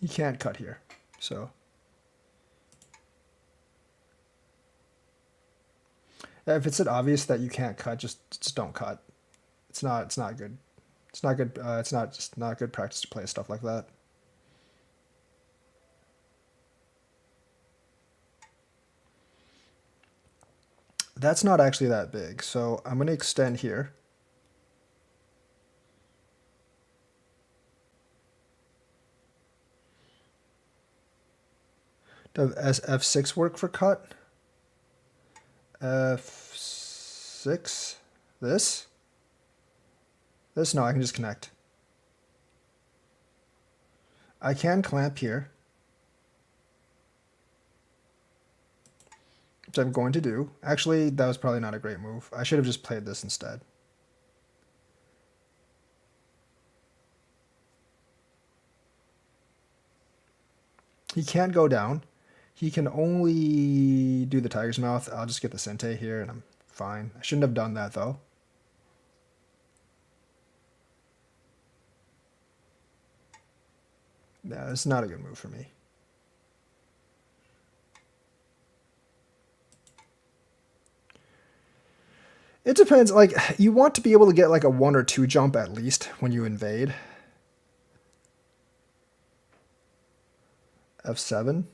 You can't cut here, so. If it's obvious that you can't cut, just don't cut. It's not good. It's not good. It's not good practice to play stuff like that. That's not actually that big, so I'm going to extend here. Does F6 work for cut? F6? This? This? No, I can just connect. I can clamp here, which I'm going to do. Actually, that was probably not a great move. I should have just played this instead. He can't go down. He can only do the tiger's mouth. I'll just get the sente here and I'm fine. I shouldn't have done that though. Yeah, it's not a good move for me. It depends. Like, you want to be able to get like a 1 or 2 jump at least when you invade. F7.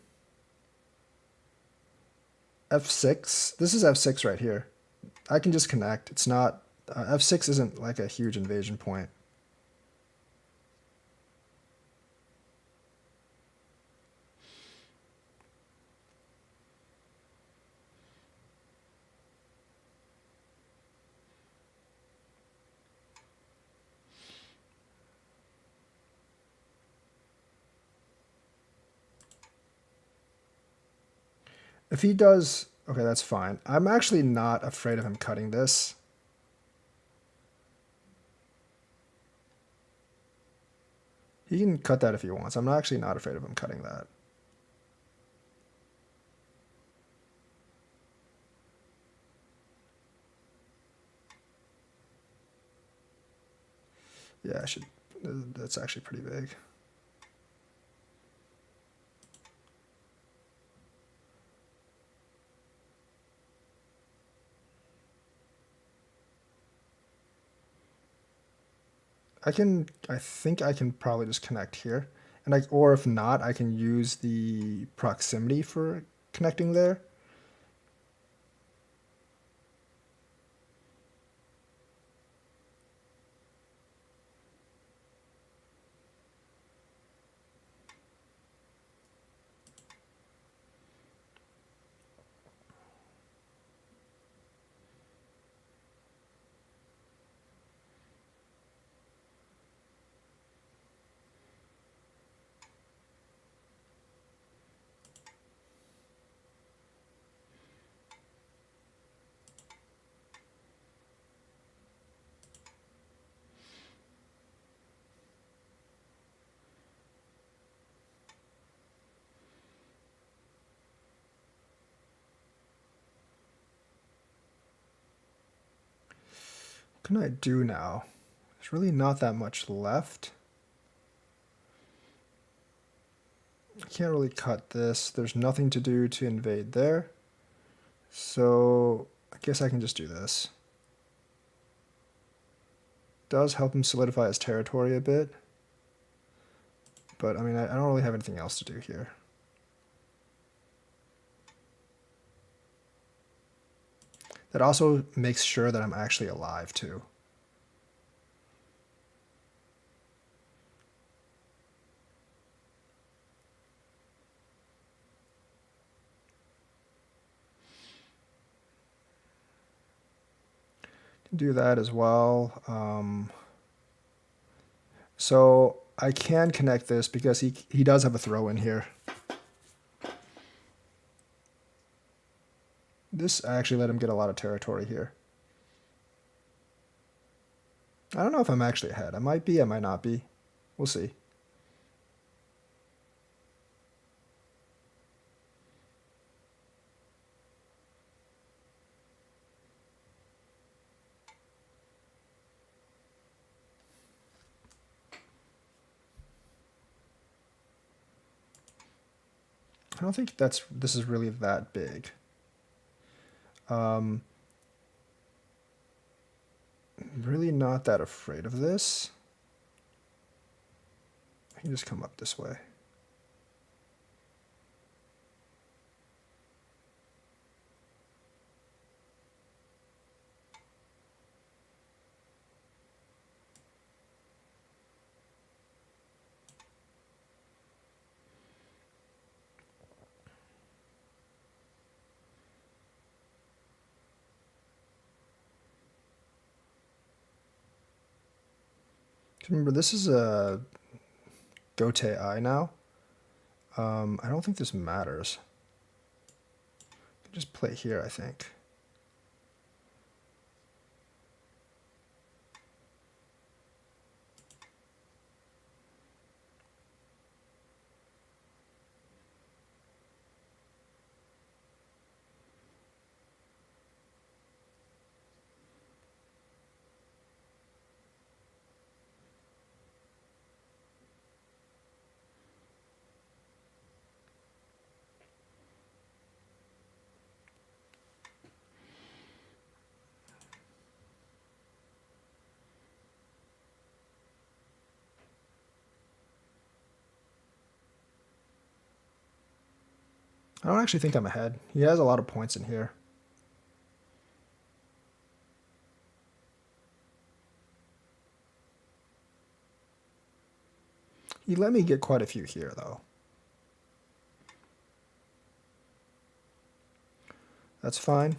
F6. This is F6 right here. I can just connect. It's not... F6 isn't like a huge invasion point. If he does... Okay, that's fine. I'm actually not afraid of him cutting this. He can cut that if he wants. I'm actually not afraid of him cutting that. Yeah, I should... That's actually pretty big. I think I can probably just connect here. And or if not, I can use the proximity for connecting there. What can I do now? There's really not that much left. I can't really cut this. There's nothing to do to invade there. So I guess I can just do this. Does help him solidify his territory a bit. But I mean, I don't really have anything else to do here. That also makes sure that I'm actually alive too. Can do that as well. So I can connect this because he does have a throw in here. This actually let him get a lot of territory here. I don't know if I'm actually ahead. I might be, I might not be. We'll see. I don't think this is really that big. I'm really not that afraid of this. I can just come up this way. Remember, this is a Gote I now. I don't think this matters. Just play here, I think. I don't actually think I'm ahead. He has a lot of points in here. He let me get quite a few here, though. That's fine.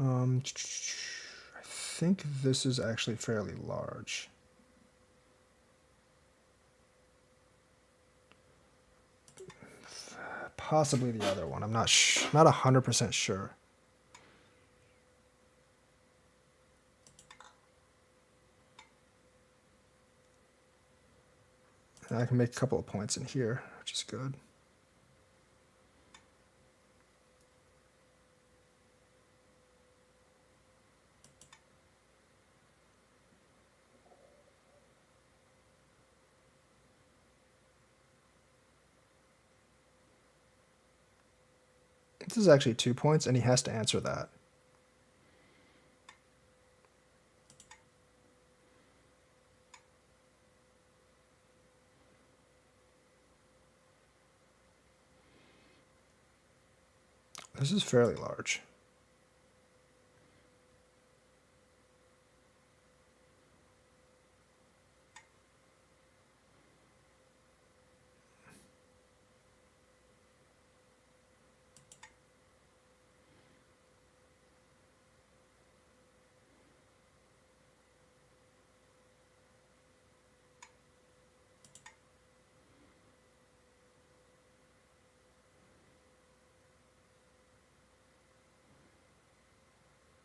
I think this is actually fairly large. Possibly the other one. I'm not 100% sure. And I can make a couple of points in here, which is good. This is actually 2 points, and he has to answer that. This is fairly large.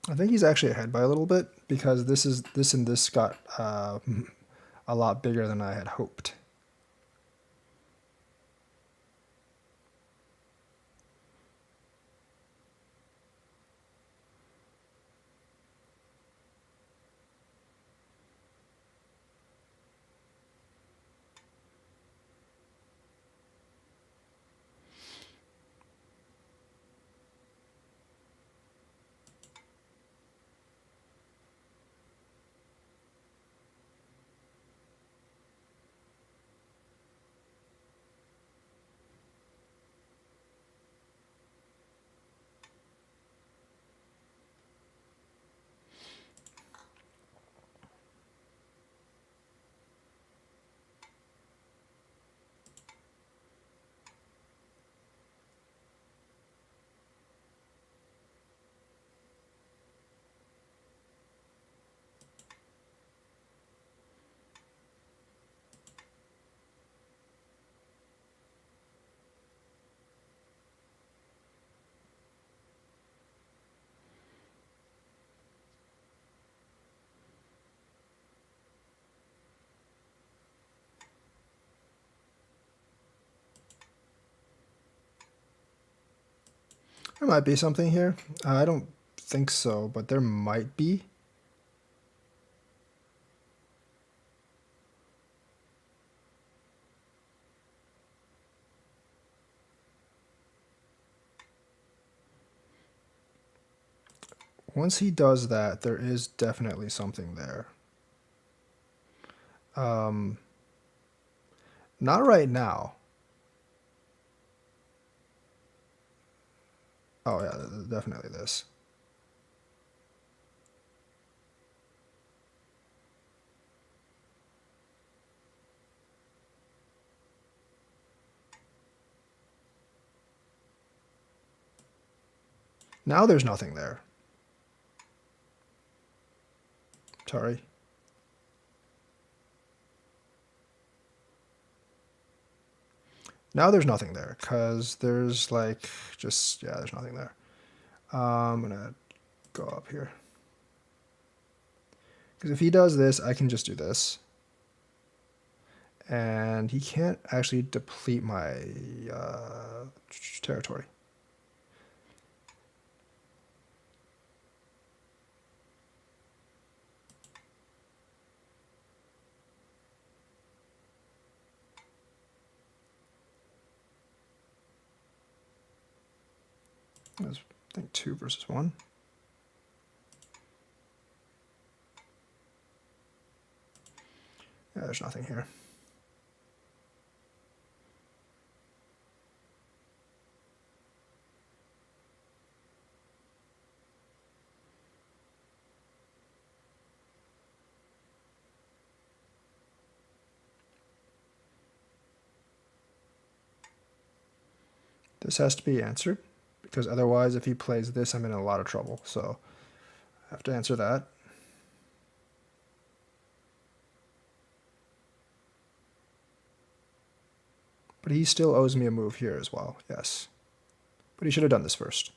I think he's actually ahead by a little bit because this and this got a lot bigger than I had hoped. There might be something here. I don't think so, but there might be. Once he does that, there is definitely something there. Not right now. Oh yeah, definitely this. Now there's nothing there. Sorry. Now there's nothing there because there's like just, yeah, there's nothing there. I'm gonna go up here. Because if he does this, I can just do this. And he can't actually deplete my territory. That's, I think, 2 versus 1. Yeah, there's nothing here. This has to be answered, because otherwise if he plays this, I'm in a lot of trouble. So I have to answer that. But he still owes me a move here as well, yes. But he should have done this first.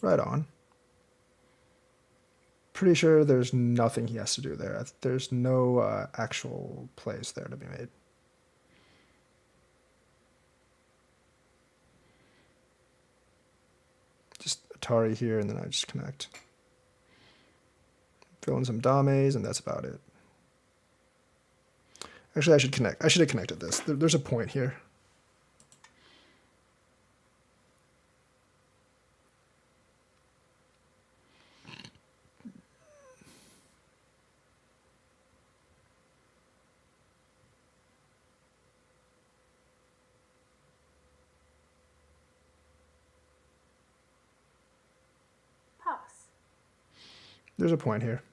Right on. Pretty sure there's nothing he has to do there. There's no actual plays there to be made. Just Atari here, and then I just connect. Fill in some dames, and that's about it. Actually, I should connect. I should have connected this. There's a point here. Pass. There's a point here.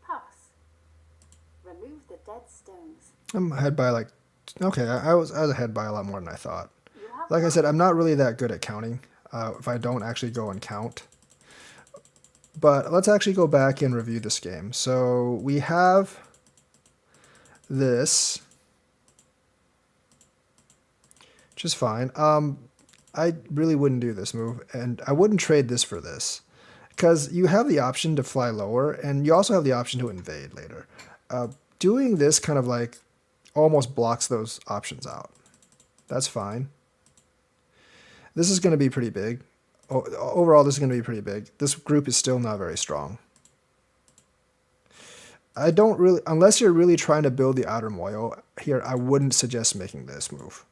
Pass. Remove the dead stones. I'm ahead by like, okay, I was ahead by a lot more than I thought. You have Like I said, I'm not really that good at counting if I don't actually go and count. But let's actually go back and review this game. So we have this, which is fine. I really wouldn't do this move, and I wouldn't trade this for this, because you have the option to fly lower, and you also have the option to invade later. Doing this kind of like almost blocks those options out. That's fine. This is going to be pretty big. Overall, this is going to be pretty big. This group is still not very strong. I don't really, unless you're really trying to build the outer moil here, I wouldn't suggest making this move.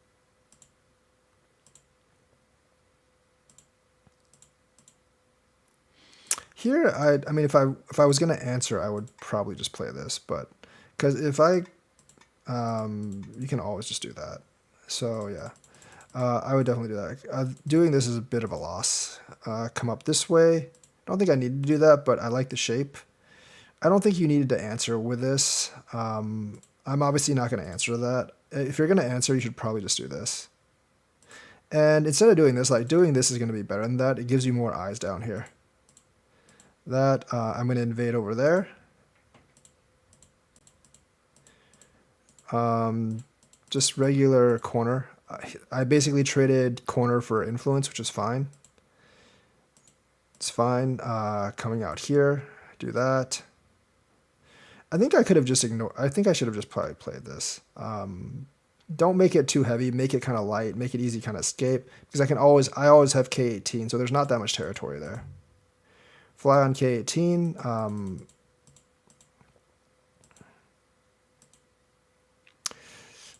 Here, I mean, if I was gonna answer, I would probably just play this, but because if I, you can always just do that. So yeah, I would definitely do that. Doing this is a bit of a loss. Come up this way. I don't think I need to do that, but I like the shape. I don't think you needed to answer with this. I'm obviously not going to answer that. If you're going to answer, you should probably just do this. And instead of doing this, like doing this is going to be better than that. It gives you more eyes down here. That, I'm going to invade over there. Just regular corner. I basically traded corner for influence, which is fine. It's fine. Coming out here, do that. I think I could have just ignored. I think I should have just probably played this. Don't make it too heavy. Make it kind of light. Make it easy, kind of escape. Because I always have K18, so there's not that much territory there. Fly on K18.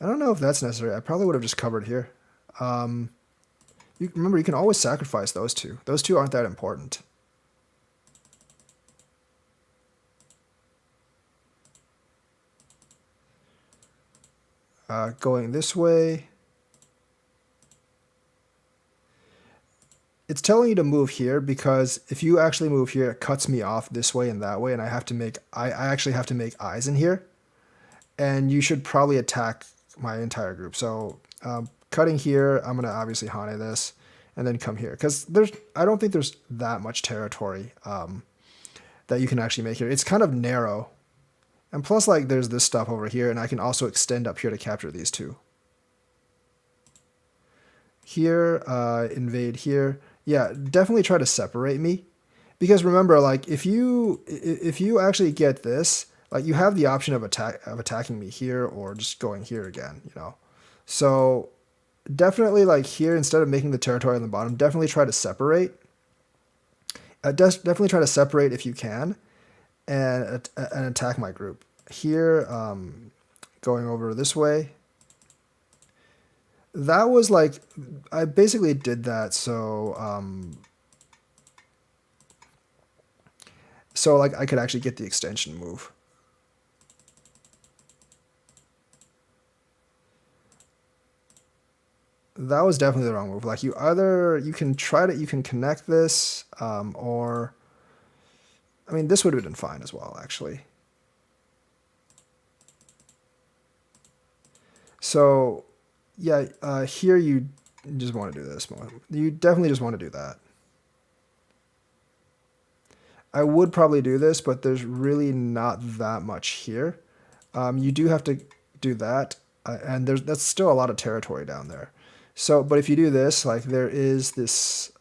I don't know if that's necessary. I probably would have just covered here. Remember, you can always sacrifice those two. Those two aren't that important. Going this way. It's telling you to move here because if you actually move here, it cuts me off this way and that way, and I actually have to make eyes in here. And you should probably attack my entire group. So cutting here, I'm gonna obviously Hane this, and then come here because I don't think there's that much territory that you can actually make here. It's kind of narrow, and plus like there's this stuff over here, and I can also extend up here to capture these two. Here, invade here. Yeah, definitely try to separate me, because remember, like if you actually get this, like you have the option of attacking me here or just going here again, you know. So definitely like here, instead of making the territory on the bottom, definitely try to separate. Definitely try to separate if you can, and attack my group here. Going over this way. That was like, I basically did that so like I could actually get the extension move. That was definitely the wrong move. Like you can connect this, or, I mean, this would have been fine as well, actually. So yeah, here you just want to do this more. You definitely just want to do that. I would probably do this, but there's really not that much here. You do have to do that, and that's still a lot of territory down there. So, but if you do this, like there is this.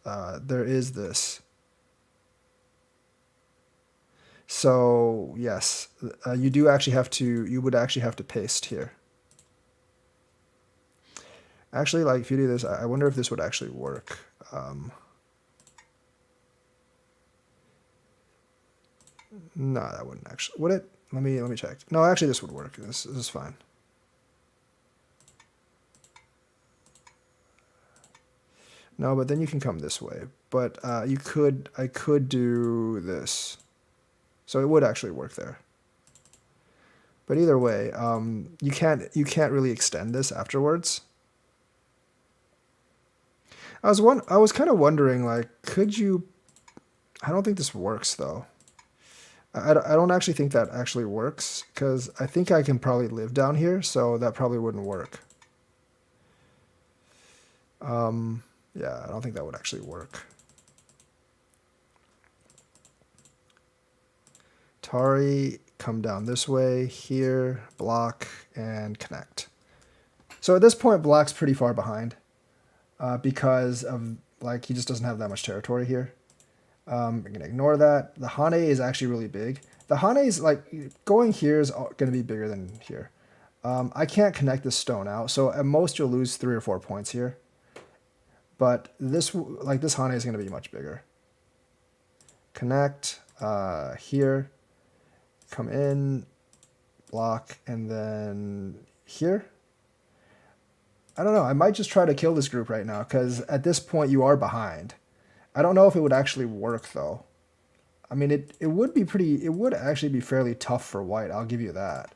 So yes, you do actually have to. You would actually have to paste here. Actually, like if you do this, I wonder if this would actually work. No, that wouldn't actually. Would it? Let me check. No, actually, this would work. This is fine. No, but then you can come this way. But I could do this. So it would actually work there. But either way, you can't really extend this afterwards. I was kind of wondering, like, could you? I don't think this works though. I don't actually think that actually works, because I think I can probably live down here, so that probably wouldn't work. Yeah, I don't think that would actually work. Tari, come down this way, here, block, and connect. So at this point, block's pretty far behind, because of, like, he just doesn't have that much territory here. I'm going to ignore that. The Hane is actually really big. The Hane is, like, going here is going to be bigger than here. I can't connect this stone out, so at most you'll lose 3 or 4 points here. But this Hane is going to be much bigger. Connect, here, come in, block, and then here. I don't know, I might just try to kill this group right now, because at this point you are behind. I don't know if it would actually work though. I mean, it would actually be fairly tough for white, I'll give you that.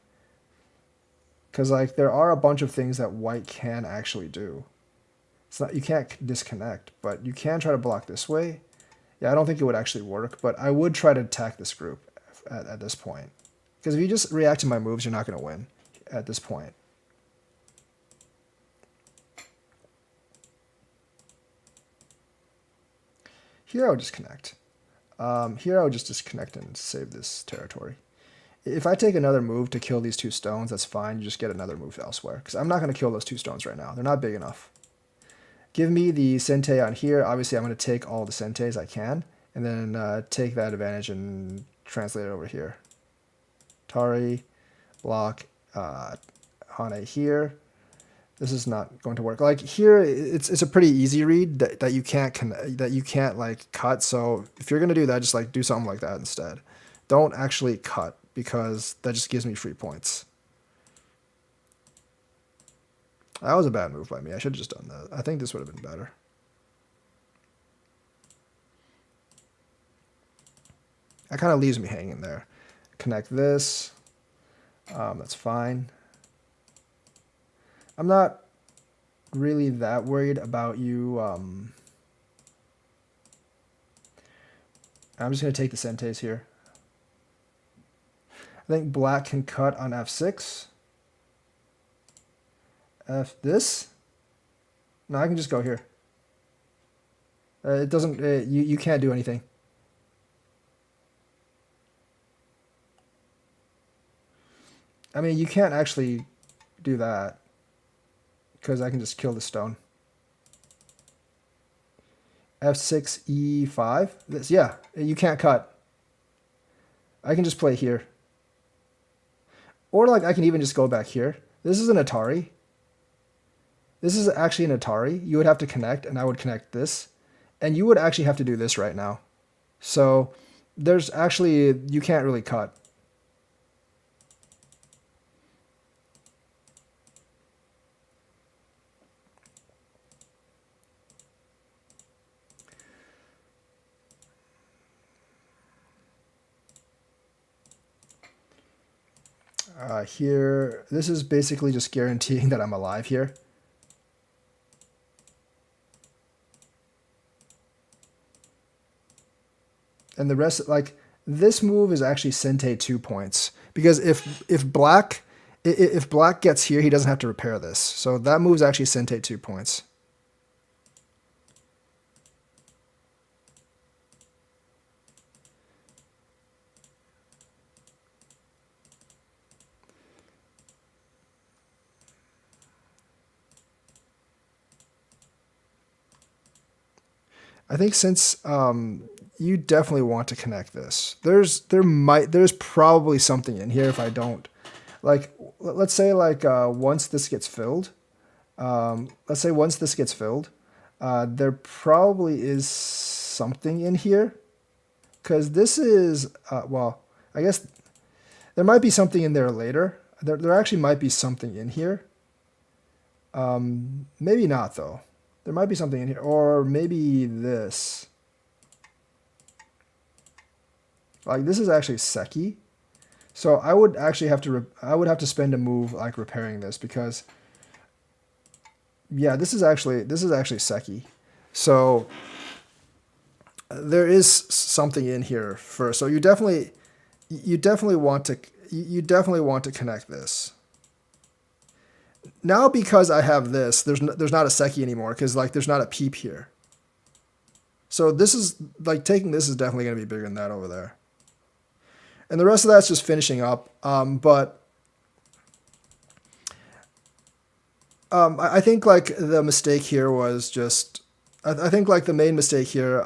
Because like there are a bunch of things that white can actually do. It's not, you can't disconnect, but you can try to block this way. Yeah, I don't think it would actually work, but I would try to attack this group at this point. Because if you just react to my moves, you're not going to win at this point. Here I would just connect. Here I would just disconnect and save this territory. If I take another move to kill these 2 stones, that's fine. You just get another move elsewhere. Because I'm not going to kill those 2 stones right now. They're not big enough. Give me the Sente on here. Obviously, I'm going to take all the Sentes I can. And then take that advantage and translate it over here. Tari, block, Hane here. This is not going to work. Like here, it's a pretty easy read that you can't like cut. So if you're gonna do that, just like do something like that instead. Don't actually cut, because that just gives me free points. That was a bad move by me. I should have just done that. I think this would have been better. That kind of leaves me hanging there. Connect this. That's fine. I'm not really that worried about you. I'm just going to take the Sentes here. I think black can cut on f6. F this? No, I can just go here. It doesn't, you can't do anything. I mean, you can't actually do that because I can just kill the stone. F6, E5. This, yeah, you can't cut. I can just play here. Or like I can even just go back here. This is an Atari. This is actually an Atari. You would have to connect, and I would connect this. And you would actually have to do this right now. So there's actually, you can't really cut. Here, this is basically just guaranteeing that I'm alive here. And the rest, like, this move is actually Sente 2 points. Because if black gets here, he doesn't have to repair this. So that move is actually Sente 2 points. I think since you definitely want to connect this. There's probably something in here if I don't. Like, let's say like once this gets filled, there probably is something in here. Because this is, well, I guess there might be something in there later. There actually might be something in here. Maybe not though. There might be something in here, or maybe this. Like this is actually Seki, so I would actually have to spend a move like repairing this because, yeah, this is actually Seki, so there is something in here first. So you definitely want to connect this. Now because I have this, there's not a Seki anymore because like there's not a peep here. So this is like taking this is definitely going to be bigger than that over there. And the rest of that's just finishing up. But I think like the mistake here was just, I think like the main mistake here,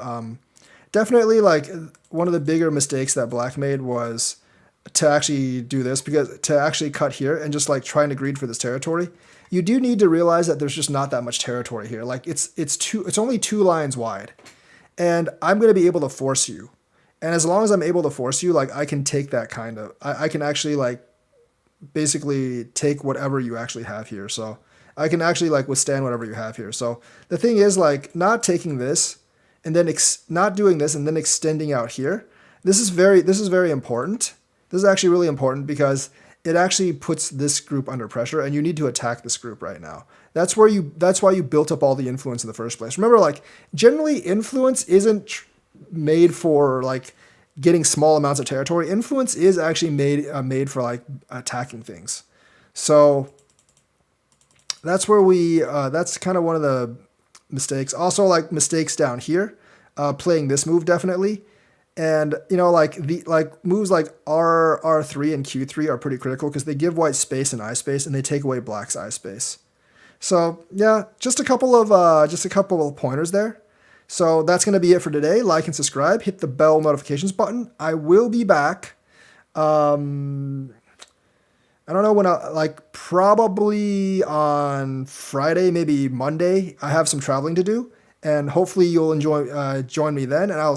definitely like one of the bigger mistakes that black made was to actually do this, because to actually cut here and just like trying to greed for this territory, you do need to realize that there's just not that much territory here. Like it's only 2 lines wide, and I'm going to be able to force you. And as long as I'm able to force you, like I can take that kind of, I can actually like basically take whatever you actually have here. So I can actually like withstand whatever you have here. So the thing is like not taking this and then not doing this and then extending out here. This is very important. This is actually really important because it actually puts this group under pressure, and you need to attack this group right now. That's why you built up all the influence in the first place. Remember, like generally influence isn't made for like getting small amounts of territory. Influence is actually made for like attacking things. So that's where that's kind of one of the mistakes. Also like mistakes down here, playing this move definitely. And you know, like moves like R3 and Q3 are pretty critical because they give white space and eye space, and they take away black's eye space. So yeah, just a couple of pointers there. So that's going to be it for today. Like and subscribe. Hit the bell notifications button. I will be back. I don't know when. Probably on Friday, maybe Monday. I have some traveling to do, and hopefully you'll join me then. And I'll